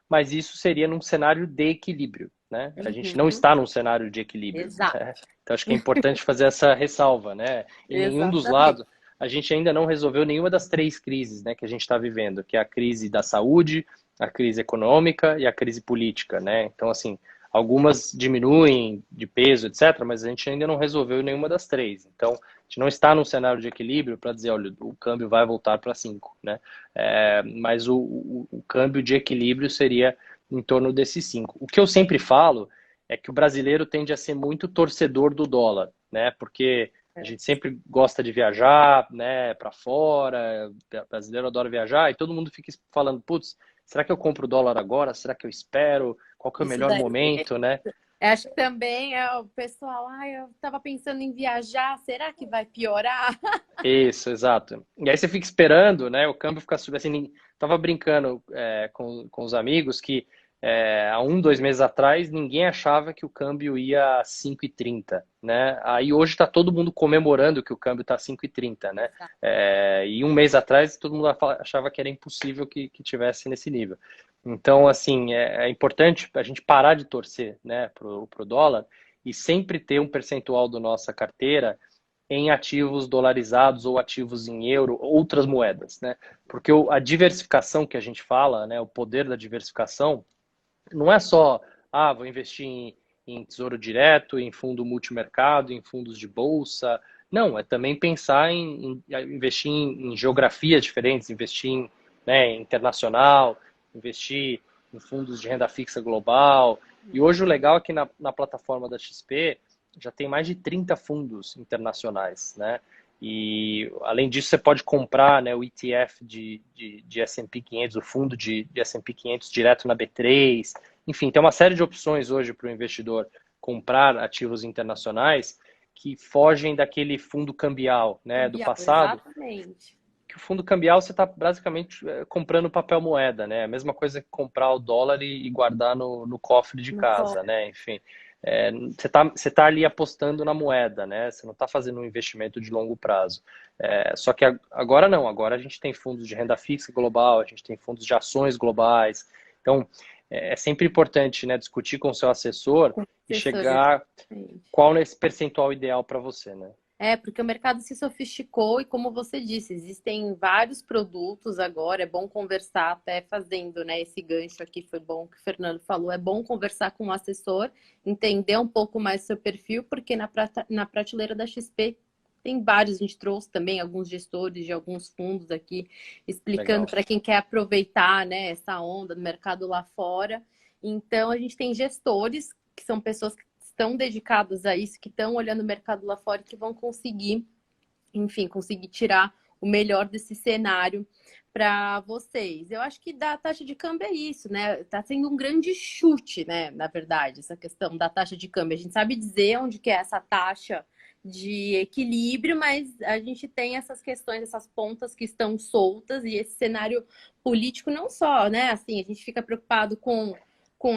mas isso seria num cenário de equilíbrio, né? A gente não Uhum. está num cenário de equilíbrio. Exato. Né? Então acho que é importante fazer essa ressalva, né? Em nenhum dos Exatamente. lados, a gente ainda não resolveu nenhuma das três crises, né, que a gente está vivendo, que é a crise da saúde, a crise econômica e a crise política, né? Então, assim, algumas diminuem de peso, etc., mas a gente ainda não resolveu nenhuma das três. Então, a gente não está num cenário de equilíbrio para dizer, olha, o câmbio vai voltar para 5, né? Mas o câmbio de equilíbrio seria em torno desses 5. O que eu sempre falo é que o brasileiro tende a ser muito torcedor do dólar, né? Porque a gente sempre gosta de viajar, né, para fora, o brasileiro adora viajar, e todo mundo fica falando, putz, será que eu compro o dólar agora? Será que eu espero? Qual que é o Isso melhor daí. momento, né? Acho que também o pessoal, eu estava pensando em viajar, será que vai piorar? Isso, exato. E aí você fica esperando, né? O câmbio fica subindo. Assim, tava brincando com os amigos que há 2 meses atrás ninguém achava que o câmbio ia a 5,30, né? Aí hoje está todo mundo comemorando que o câmbio está a 5,30, né? E 1 mês atrás todo mundo achava que era impossível que tivesse nesse nível. Então, assim, é importante a gente parar de torcer, né, pro dólar e sempre ter um percentual da nossa carteira em ativos dolarizados ou ativos em euro, outras moedas, né? Porque a diversificação que a gente fala, né, o poder da diversificação, não é só, vou investir em tesouro direto, em fundo multimercado, em fundos de bolsa. Não, é também pensar em investir em geografias diferentes, investir em, né, internacional, investir em fundos de renda fixa global. E hoje o legal é que na plataforma da XP já tem mais de 30 fundos internacionais, né? E além disso, você pode comprar, né, o ETF de S&P 500, o fundo de S&P 500 direto na B3. Enfim, tem uma série de opções hoje para o investidor comprar ativos internacionais que fogem daquele fundo cambial, né, do Cambial, passado. exatamente. Que o fundo cambial você está basicamente comprando papel moeda, né? A mesma coisa que comprar o dólar e guardar no cofre de No casa, colo. né? Enfim, você tá ali apostando na moeda, né? Você não está fazendo um investimento de longo prazo. Só que agora não, agora a gente tem fundos de renda fixa global, a gente tem fundos de ações globais. Então, é sempre importante, né, discutir com o seu assessor e Assessor, chegar exatamente. qual é esse percentual ideal para você, né? Porque o mercado se sofisticou e, como você disse, existem vários produtos agora. É bom conversar, até fazendo, né, esse gancho aqui, foi bom que o Fernando falou. É bom conversar com o assessor, entender um pouco mais o seu perfil, porque na prateleira da XP tem vários. A gente trouxe também alguns gestores de alguns fundos aqui, explicando Legal. para quem quer aproveitar, né, essa onda do mercado lá fora. Então, a gente tem gestores que são pessoas que estão dedicados a isso, que estão olhando o mercado lá fora e que vão conseguir, enfim, conseguir tirar o melhor desse cenário para vocês. Eu acho que da taxa de câmbio é isso, né? Tá sendo um grande chute, né? Na verdade, essa questão da taxa de câmbio. A gente sabe dizer onde que é essa taxa de equilíbrio, mas a gente tem essas questões, essas pontas que estão soltas, e esse cenário político não só, né? Assim, a gente fica preocupado com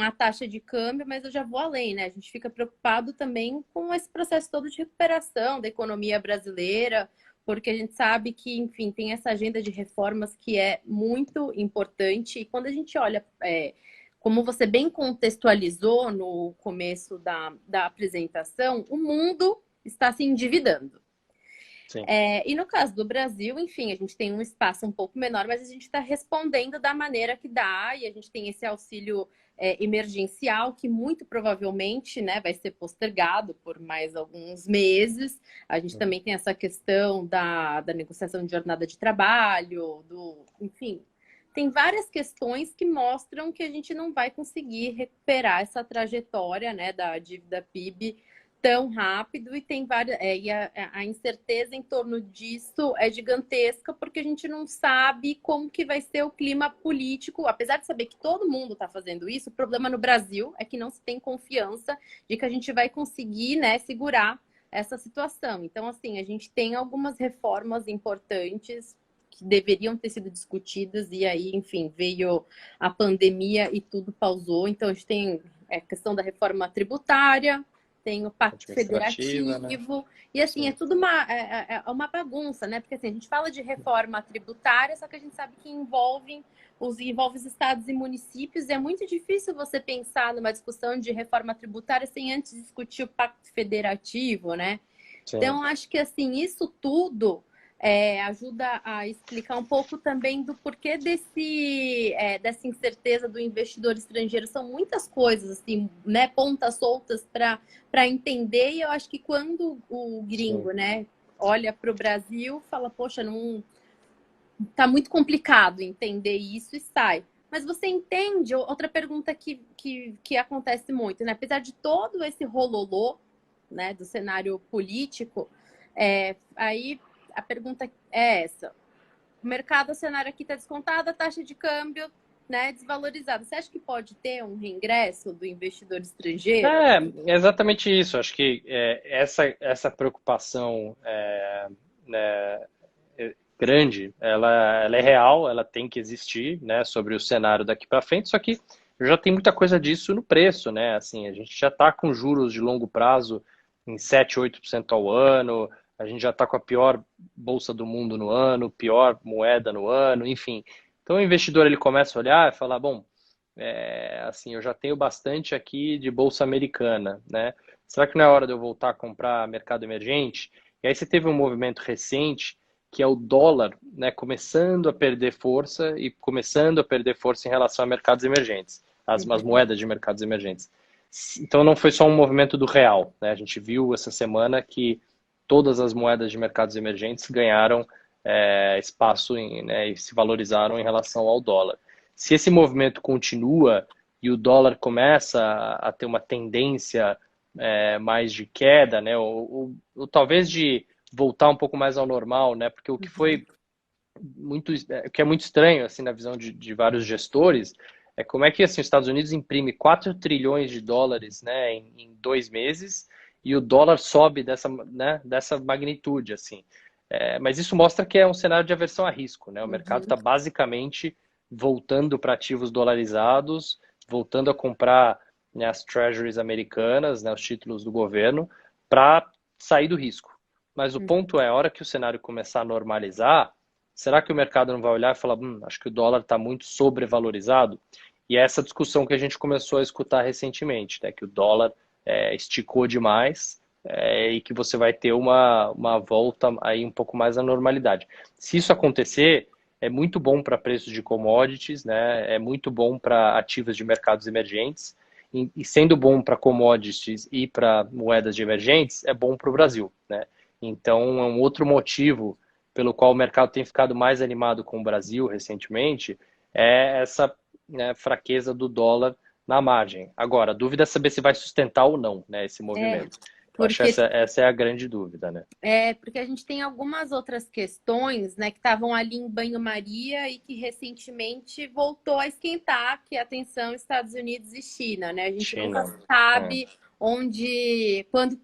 a taxa de câmbio, mas eu já vou além, né? A gente fica preocupado também com esse processo todo de recuperação da economia brasileira, porque a gente sabe que, enfim, tem essa agenda de reformas que é muito importante, e quando a gente olha, como você bem contextualizou no começo da apresentação, o mundo está se endividando. Sim. E no caso do Brasil, enfim, a gente tem um espaço um pouco menor, mas a gente está respondendo da maneira que dá, e a gente tem esse auxílio emergencial que muito provavelmente, né, vai ser postergado por mais alguns meses. A gente também tem essa questão da negociação de jornada de trabalho, enfim, tem várias questões que mostram que a gente não vai conseguir recuperar essa trajetória, né, da dívida PIB tão rápido, e tem várias, e a incerteza em torno disso é gigantesca, porque a gente não sabe como que vai ser o clima político, apesar de saber que todo mundo está fazendo isso. O problema no Brasil é que não se tem confiança de que a gente vai conseguir, né, segurar essa situação. Então, assim, a gente tem algumas reformas importantes que deveriam ter sido discutidas, e aí, enfim, veio a pandemia e tudo pausou. Então, a gente tem a questão da reforma tributária, tem o Pacto Federativo, né? E assim, é tudo uma bagunça, né? Porque assim, a gente fala de reforma tributária, só que a gente sabe que envolve os estados e municípios, e é muito difícil você pensar numa discussão de reforma tributária sem antes discutir o Pacto Federativo, né? Sim. Então, acho que assim, isso tudo ajuda a explicar um pouco também do porquê dessa incerteza do investidor estrangeiro. São muitas coisas, assim, né, pontas soltas para entender, e eu acho que quando o gringo, né, olha para o Brasil, fala, poxa, não tá muito complicado entender isso, e sai. Mas você entende, outra pergunta que acontece muito, né? Apesar de todo esse rololô, né, do cenário político, aí a pergunta é essa: o mercado, o cenário aqui está descontado, a taxa de câmbio, né, desvalorizada. Você acha que pode ter um reingresso do investidor estrangeiro? É exatamente isso. Acho que essa preocupação né, grande, ela é real, ela tem que existir, né, sobre o cenário daqui para frente. Só que já tem muita coisa disso no preço, né? Assim, a gente já está com juros de longo prazo em 7, 8% ao ano. A gente já está com a pior bolsa do mundo no ano, pior moeda no ano, enfim. Então o investidor ele começa a olhar e falar, bom, assim, eu já tenho bastante aqui de bolsa americana, né? Será que não é hora de eu voltar a comprar mercado emergente? E aí você teve um movimento recente que é o dólar, né, começando a perder força em relação a mercados emergentes, as moedas de mercados emergentes. Então não foi só um movimento do real, né? A gente viu essa semana que todas as moedas de mercados emergentes ganharam espaço né, e se valorizaram em relação ao dólar. Se esse movimento continua e o dólar começa a ter uma tendência mais de queda, né, ou talvez de voltar um pouco mais ao normal, né, porque o que foi o que é muito estranho assim na visão de vários gestores é como é que assim, os Estados Unidos imprime 4 trilhões de dólares, né, em 2 meses, e o dólar sobe dessa magnitude, assim. Mas isso mostra que é um cenário de aversão a risco, né? O mercado está basicamente voltando para ativos dolarizados, voltando a comprar, né, as treasuries americanas, né, os títulos do governo, para sair do risco. Mas o ponto é, a hora que o cenário começar a normalizar, será que o mercado não vai olhar e falar, acho que o dólar está muito sobrevalorizado? E é essa discussão que a gente começou a escutar recentemente, né, que o dólar esticou demais e que você vai ter uma volta aí um pouco mais à normalidade. Se isso acontecer, é muito bom para preços de commodities, né? É muito bom para ativos de mercados emergentes, e sendo bom para commodities e para moedas de emergentes, é bom para o Brasil, né? Então, é um outro motivo pelo qual o mercado tem ficado mais animado com o Brasil recentemente, é essa, né, fraqueza do dólar na margem. Agora, a dúvida é saber se vai sustentar ou não, né, esse movimento. Eu acho que essa é a grande dúvida, né? Porque a gente tem algumas outras questões, né, que estavam ali em banho-maria e que recentemente voltou a esquentar, que é a tensão Estados Unidos e China, né? A gente nunca sabe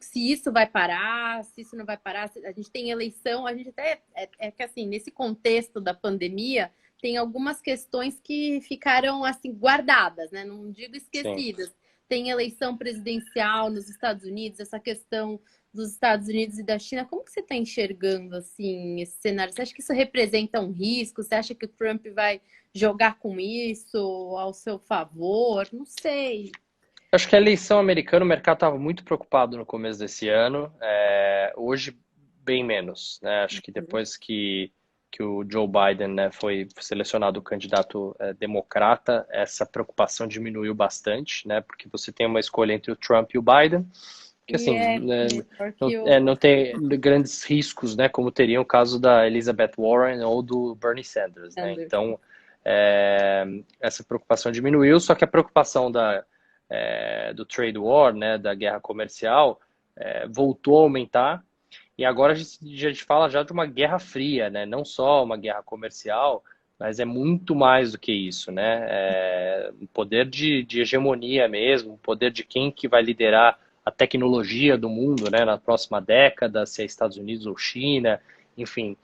se isso vai parar, se isso não vai parar. A gente tem eleição, a gente até é que assim, nesse contexto da pandemia, tem algumas questões que ficaram assim guardadas, né? Não digo Sim. esquecidas. Tem eleição presidencial nos Estados Unidos, essa questão dos Estados Unidos e da China. Como que você está enxergando assim esse cenário? Você acha que isso representa um risco? Você acha que o Trump vai jogar com isso ao seu favor? Não sei. Acho que a eleição americana, o mercado estava muito preocupado no começo desse ano. Hoje, bem menos, né? Acho que depois que o Joe Biden, né, foi selecionado o candidato democrata, essa preocupação diminuiu bastante, né? Porque você tem uma escolha entre o Trump e o Biden, que E assim, é né, melhor não, que o. não tem grandes riscos, né? Como teria o caso da Elizabeth Warren ou do Bernie Sanders, né? Anderson. Então, essa preocupação diminuiu, só que a preocupação do trade war, né, da guerra comercial, voltou a aumentar. E agora a gente fala já de uma guerra fria, né? Não só uma guerra comercial, mas é muito mais do que isso, né? Um poder de hegemonia mesmo, um poder de quem que vai liderar a tecnologia do mundo, né? Na próxima década, se é Estados Unidos ou China, enfim.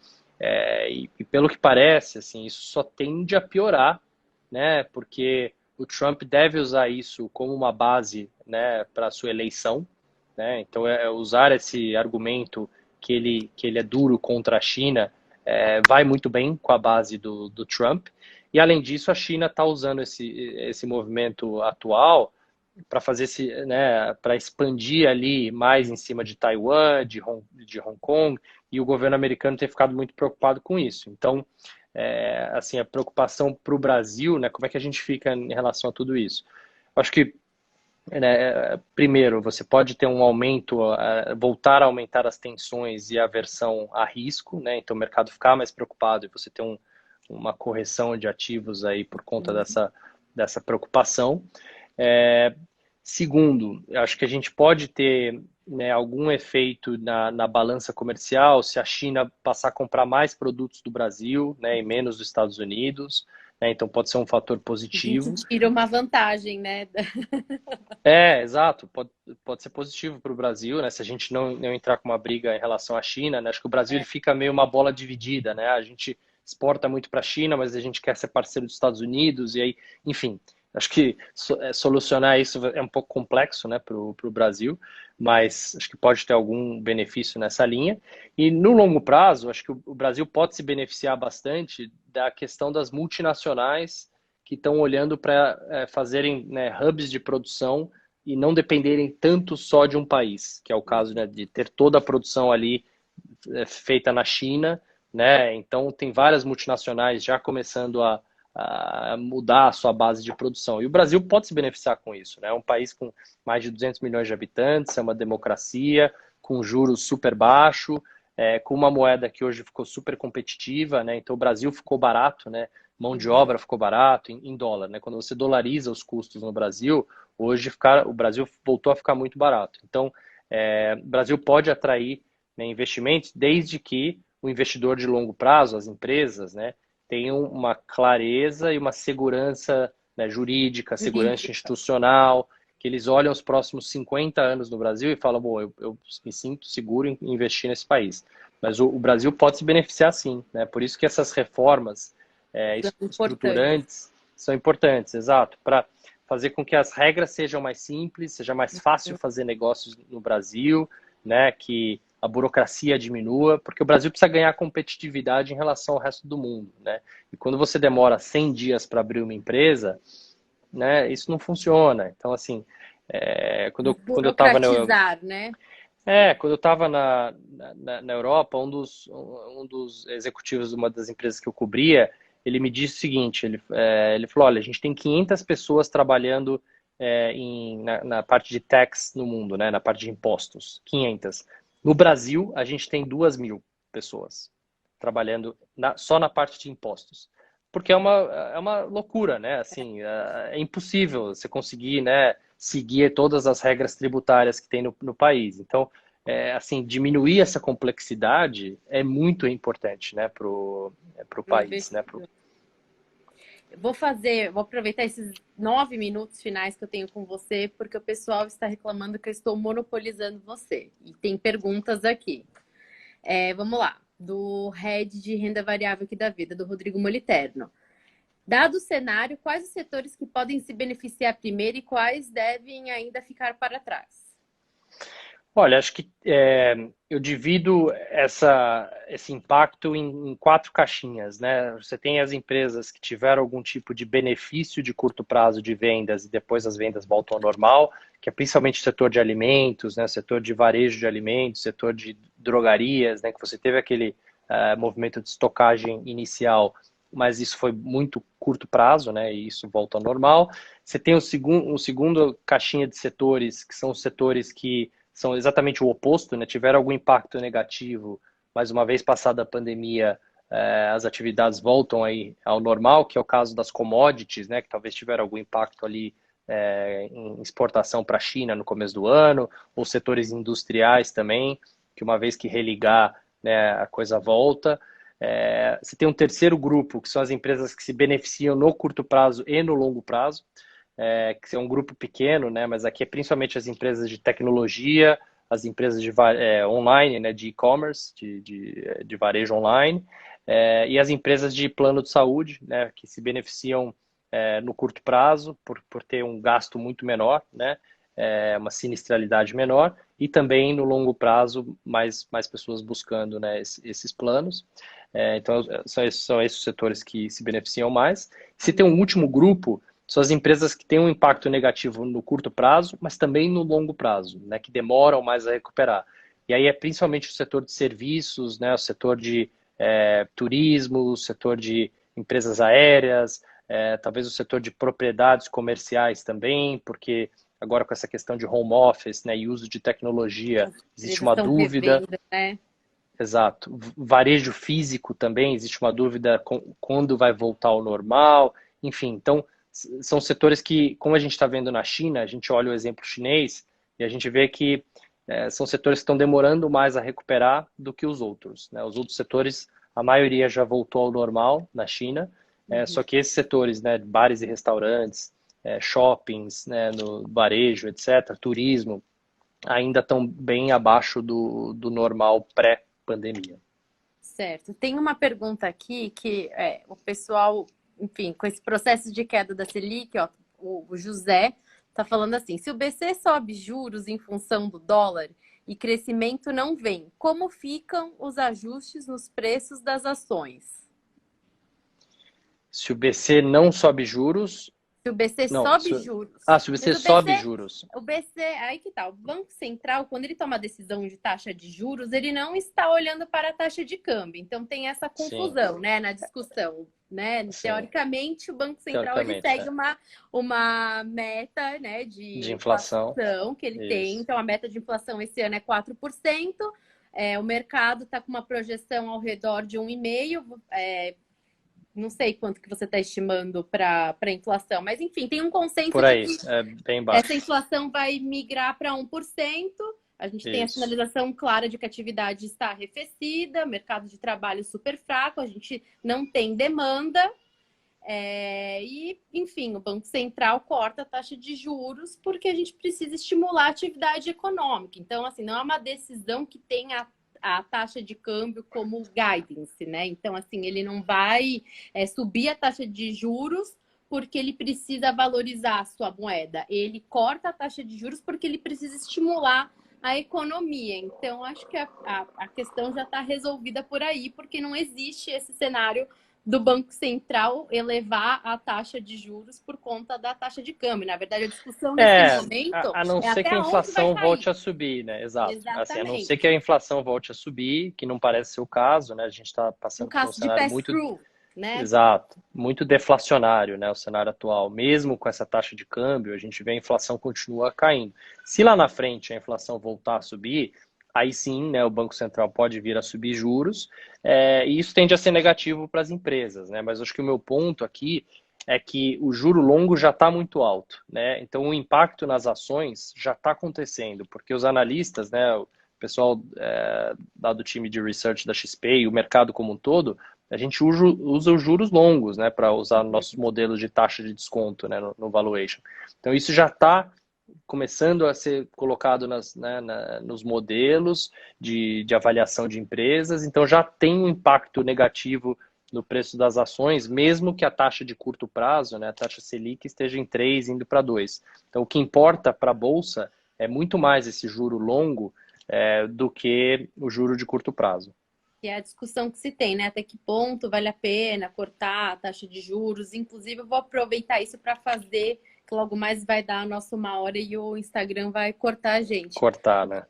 E pelo que parece, assim, isso só tende a piorar, né? Porque o Trump deve usar isso como uma base, né, para a sua eleição, né? Então, usar esse argumento que ele é duro contra a China vai muito bem com a base do Trump. E, além disso, a China está usando esse movimento atual para fazer né, para expandir ali mais em cima de Taiwan, de Hong Kong, e o governo americano tem ficado muito preocupado com isso. Então, assim, a preocupação para o Brasil, né, como é que a gente fica em relação a tudo isso? Eu acho que, né, primeiro, você pode ter um aumento, voltar a aumentar as tensões e a aversão a risco, né? Então o mercado ficar mais preocupado e você ter uma correção de ativos aí por conta dessa preocupação. Segundo, eu acho que a gente pode ter, né, algum efeito na balança comercial se a China passar a comprar mais produtos do Brasil, né, e menos dos Estados Unidos, né? Então pode ser um fator A gente positivo. tira uma vantagem, né? Exato, pode ser positivo para o Brasil, né? Se a gente não entrar com uma briga em relação à China, né? Acho que o Brasil ele fica meio uma bola dividida, né? A gente exporta muito para a China, mas a gente quer ser parceiro dos Estados Unidos, e aí, enfim, acho que solucionar isso é um pouco complexo, né, para o Brasil, mas acho que pode ter algum benefício nessa linha. E no longo prazo, acho que o Brasil pode se beneficiar bastante da questão das multinacionais que estão olhando para fazerem, né, hubs de produção e não dependerem tanto só de um país, que é o caso, né, de ter toda a produção ali feita na China, né? Então tem várias multinacionais já começando a mudar a sua base de produção. E o Brasil pode se beneficiar com isso, né? É um país com mais de 200 milhões de habitantes, é uma democracia, com juros super baixo, com uma moeda que hoje ficou super competitiva, né? Então o Brasil ficou barato, né? Mão de obra ficou barato em dólar, né? Quando você dolariza os custos no Brasil, hoje o Brasil voltou a ficar muito barato. Então, o Brasil pode atrair, né, investimentos desde que o investidor de longo prazo, as empresas, né, tenham uma clareza e uma segurança, né, jurídica, segurança Jurídica. institucional, que eles olham os próximos 50 anos no Brasil e falam, bom, eu me sinto seguro em investir nesse país. Mas o Brasil pode se beneficiar sim, né? Por isso que essas reformas São importantes. estruturantes são importantes, exato, para fazer com que as regras sejam mais simples, seja mais fácil fazer negócios no Brasil, né, que a burocracia diminua, porque o Brasil precisa ganhar competitividade em relação ao resto do mundo, né? E quando você demora 100 dias para abrir uma empresa, né, isso não funciona. Então, assim, quando eu estava Burocratizar, né? quando eu estava na Europa, um dos executivos de uma das empresas que eu cobria, ele me disse o seguinte, ele falou, olha, a gente tem 500 pessoas trabalhando na parte de tax no mundo, né, na parte de impostos, 500. No Brasil, a gente tem 2.000 pessoas trabalhando só na parte de impostos. Porque é uma loucura, né? Assim, é impossível você conseguir, né, seguir todas as regras tributárias que tem no país. Então, assim, diminuir essa complexidade é muito importante, né, pro país, né? Investidor. Vou aproveitar esses 9 minutos finais que eu tenho com você, porque o pessoal está reclamando que eu estou monopolizando você. E tem perguntas aqui. Vamos lá. Do Head de Renda Variável aqui da Vida, do Rodrigo Moliterno. Dado o cenário, quais os setores que podem se beneficiar primeiro e quais devem ainda ficar para trás? Olha, acho que eu divido esse impacto em 4 caixinhas, né? Você tem as empresas que tiveram algum tipo de benefício de curto prazo de vendas e depois as vendas voltam ao normal, que é principalmente o setor de alimentos, né? Setor de varejo de alimentos, setor de drogarias, né? Que você teve aquele movimento de estocagem inicial, mas isso foi muito curto prazo, né? E isso volta ao normal. Você tem o segundo caixinha de setores, que são os setores que são exatamente o oposto, né? Tiveram algum impacto negativo, mas uma vez passada a pandemia, as atividades voltam aí ao normal, que é o caso das commodities, né? Que talvez tiveram algum impacto ali em exportação para a China no começo do ano, ou setores industriais também, que uma vez que religar, né, a coisa volta. Você tem um terceiro grupo, que são as empresas que se beneficiam no curto prazo e no longo prazo, que é um grupo pequeno, né, mas aqui é principalmente as empresas de tecnologia, as empresas de online, né, de e-commerce, de varejo online, e as empresas de plano de saúde, né, que se beneficiam no curto prazo por ter um gasto muito menor, né, uma sinistralidade menor, e também no longo prazo mais pessoas buscando, né, esses planos. Então são esses setores que se beneficiam mais. Se tem um último grupo, são as empresas que têm um impacto negativo no curto prazo, mas também no longo prazo, né, que demoram mais a recuperar. E aí é principalmente o setor de serviços, né, o setor de turismo, o setor de empresas aéreas, talvez o setor de propriedades comerciais também, porque agora com essa questão de home office, né, e uso de tecnologia, existe Eles uma estão dúvida. revendo, né? Exato. Varejo físico também, existe uma dúvida quando vai voltar ao normal. Enfim, então, são setores que, como a gente está vendo na China, a gente olha o exemplo chinês e a gente vê que são setores que estão demorando mais a recuperar do que os outros, né? Os outros setores, a maioria já voltou ao normal na China, só que esses setores, né, bares e restaurantes, shoppings, né, no varejo, etc., turismo, ainda estão bem abaixo do normal pré-pandemia. Certo. Tem uma pergunta aqui que o pessoal, enfim, com esse processo de queda da Selic, ó, o José está falando assim: se o BC sobe juros em função do dólar e crescimento não vem, como ficam os ajustes nos preços das ações? Se o BC não sobe juros, Se o BC não, sobe juros. se o BC Mas sobe juros. o BC, aí que tá. O Banco Central, quando ele toma a decisão de taxa de juros, ele não está olhando para a taxa de câmbio. Então tem essa Sim, confusão, né, na discussão, né? sim. Teoricamente, o Banco Central ele Teoricamente, segue uma meta, né, de de inflação. inflação que ele tem. Isso. Então a meta de inflação esse ano é 4%. O mercado está com uma projeção ao redor de 1,5%. Não sei quanto que você está estimando para a inflação, mas enfim, tem um consenso Por de aí, que bem essa baixo. inflação vai migrar para 1%. A gente tem a Isso. sinalização clara de que a atividade está arrefecida, mercado de trabalho super fraco, a gente não tem demanda. E, enfim, o Banco Central corta a taxa de juros porque a gente precisa estimular a atividade econômica. Então, assim, não é uma decisão que tenha a taxa de câmbio como guidance, né? Então, assim, ele não vai subir a taxa de juros porque ele precisa valorizar a sua moeda. Ele corta a taxa de juros porque ele precisa estimular a economia. Então, acho que a questão já está resolvida por aí, porque não existe esse cenário do Banco Central elevar a taxa de juros por conta da taxa de câmbio. Na verdade, a discussão nesse momento a não é ser que até a onde vai inflação volte cair. a subir, né? Exato. Assim, a não ser que a Exatamente. inflação volte a subir, que não parece ser o caso, né? A gente está Um passando por um caso de cenário muito, pass-through, né? exato, muito deflacionário, né? O cenário atual. Mesmo com essa taxa de câmbio, a gente vê a inflação continua caindo. Se lá na frente a inflação voltar a subir, aí sim, né, o Banco Central pode vir a subir juros, e isso tende a ser negativo para as empresas, né? Mas acho que o meu ponto aqui é que o juro longo já está muito alto, né? Então o impacto nas ações já está acontecendo, porque os analistas, né, o pessoal lá do time de research da XP e o mercado como um todo, a gente usa os juros longos, né, para usar nossos modelos de taxa de desconto, né, no valuation. Então, isso já está começando a ser colocado nos modelos de avaliação de empresas, então já tem um impacto negativo no preço das ações, mesmo que a taxa de curto prazo, né, a taxa Selic, esteja em 3, indo para 2. Então, o que importa para a Bolsa é muito mais esse juro longo do que o juro de curto prazo. E é a discussão que se tem, né? Até que ponto vale a pena cortar a taxa de juros. Inclusive, eu vou aproveitar isso para fazer, que logo mais vai dar a nossa 1 hora e o Instagram vai cortar a gente. Cortar, né?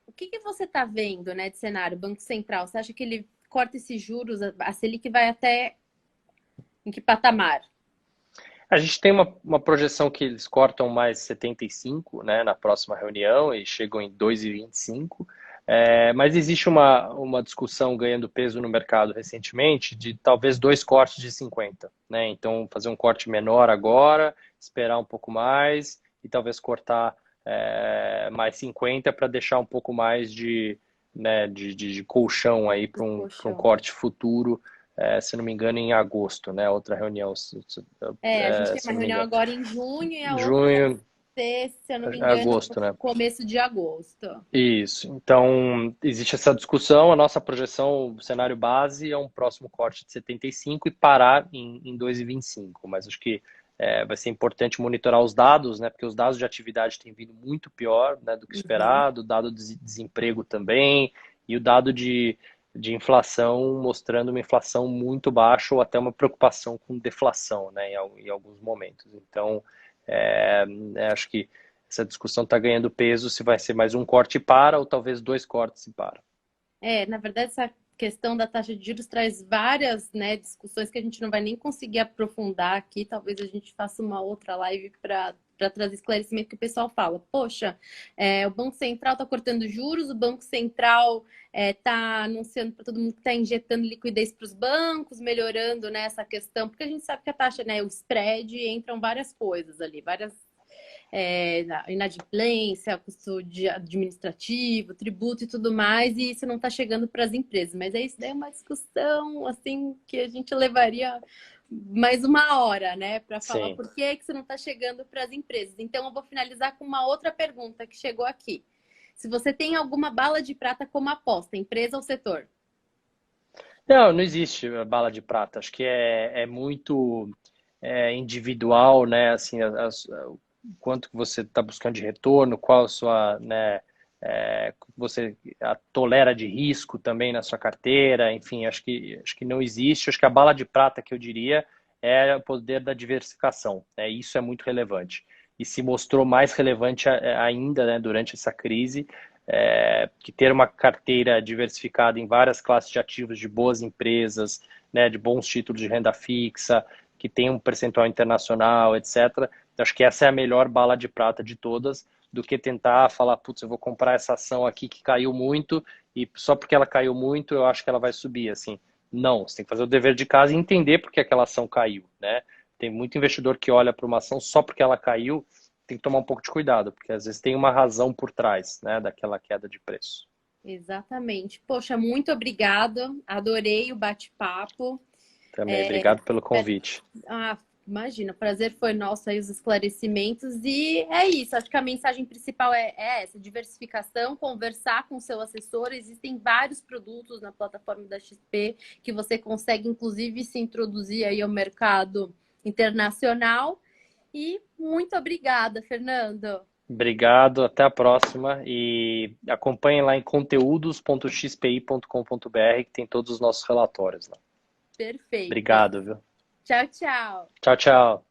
O que você está vendo, né, de cenário? Banco Central, você acha que ele corta esses juros? A Selic vai até em que patamar? A gente tem uma projeção que eles cortam mais 75, né, na próxima reunião e chegam em 2,25. Mas existe uma discussão ganhando peso no mercado recentemente de talvez 2 cortes de 50, né? Então, fazer um corte menor agora, esperar um pouco mais e talvez cortar mais 50 para deixar um pouco mais de colchão aí para um corte futuro, se não me engano, em agosto, né? Outra reunião. A gente tem uma reunião agora em junho e a outra junho, se eu não me engano, agosto, né? começo de agosto. Isso. Então, existe essa discussão. A nossa projeção, o cenário base é um próximo corte de 75 e parar em 2,25. Mas acho que vai ser importante monitorar os dados, né? Porque os dados de atividade têm vindo muito pior, né, do que esperado, o dado de desemprego também, e o dado de inflação mostrando uma inflação muito baixa ou até uma preocupação com deflação, né, em alguns momentos. Então, acho que essa discussão está ganhando peso se vai ser mais um corte e para, ou talvez 2 cortes e para. Na verdade, essa questão da taxa de juros traz várias, né, discussões que a gente não vai nem conseguir aprofundar aqui. Talvez a gente faça uma outra live para trazer esclarecimento, que o pessoal fala, poxa, o Banco Central está cortando juros, o Banco Central está anunciando para todo mundo que está injetando liquidez para os bancos, melhorando, né, essa questão, porque a gente sabe que a taxa, né, o spread, entram várias coisas ali, várias inadimplência, custo administrativo, tributo e tudo mais, e isso não está chegando para as empresas. Mas isso daí é uma discussão assim que a gente levaria mais 1 hora, né, para falar por que isso não está chegando para as empresas. Então, eu vou finalizar com uma outra pergunta que chegou aqui. Se você tem alguma bala de prata como aposta, empresa ou setor? Não existe bala de prata. Acho que é muito individual, né? Assim, quanto que você está buscando de retorno, qual a sua, né, você tolera de risco também na sua carteira, enfim, acho que não existe. Acho que a bala de prata que eu diria é o poder da diversificação, né? Isso é muito relevante e se mostrou mais relevante ainda, né, durante essa crise, que ter uma carteira diversificada em várias classes de ativos de boas empresas, né, de bons títulos de renda fixa, que tem um percentual internacional, etc. Acho que essa é a melhor bala de prata de todas, do que tentar falar, putz, eu vou comprar essa ação aqui que caiu muito e só porque ela caiu muito eu acho que ela vai subir, assim. Não, você tem que fazer o dever de casa e entender por que aquela ação caiu, né? Tem muito investidor que olha para uma ação só porque ela caiu, tem que tomar um pouco de cuidado, porque às vezes tem uma razão por trás, né, daquela queda de preço. Exatamente. Poxa, muito obrigada. Adorei o bate-papo. Também, obrigado pelo convite. Imagina, o prazer foi nosso aí, os esclarecimentos. E é isso, acho que a mensagem principal é essa, diversificação, conversar com o seu assessor. Existem vários produtos na plataforma da XP que você consegue, inclusive, se introduzir aí ao mercado internacional. E muito obrigada, Fernando. Obrigado, até a próxima. E acompanhem lá em conteúdos.xpi.com.br, que tem todos os nossos relatórios lá. Perfeito. Obrigado, viu? Tchau, tchau. Tchau, tchau.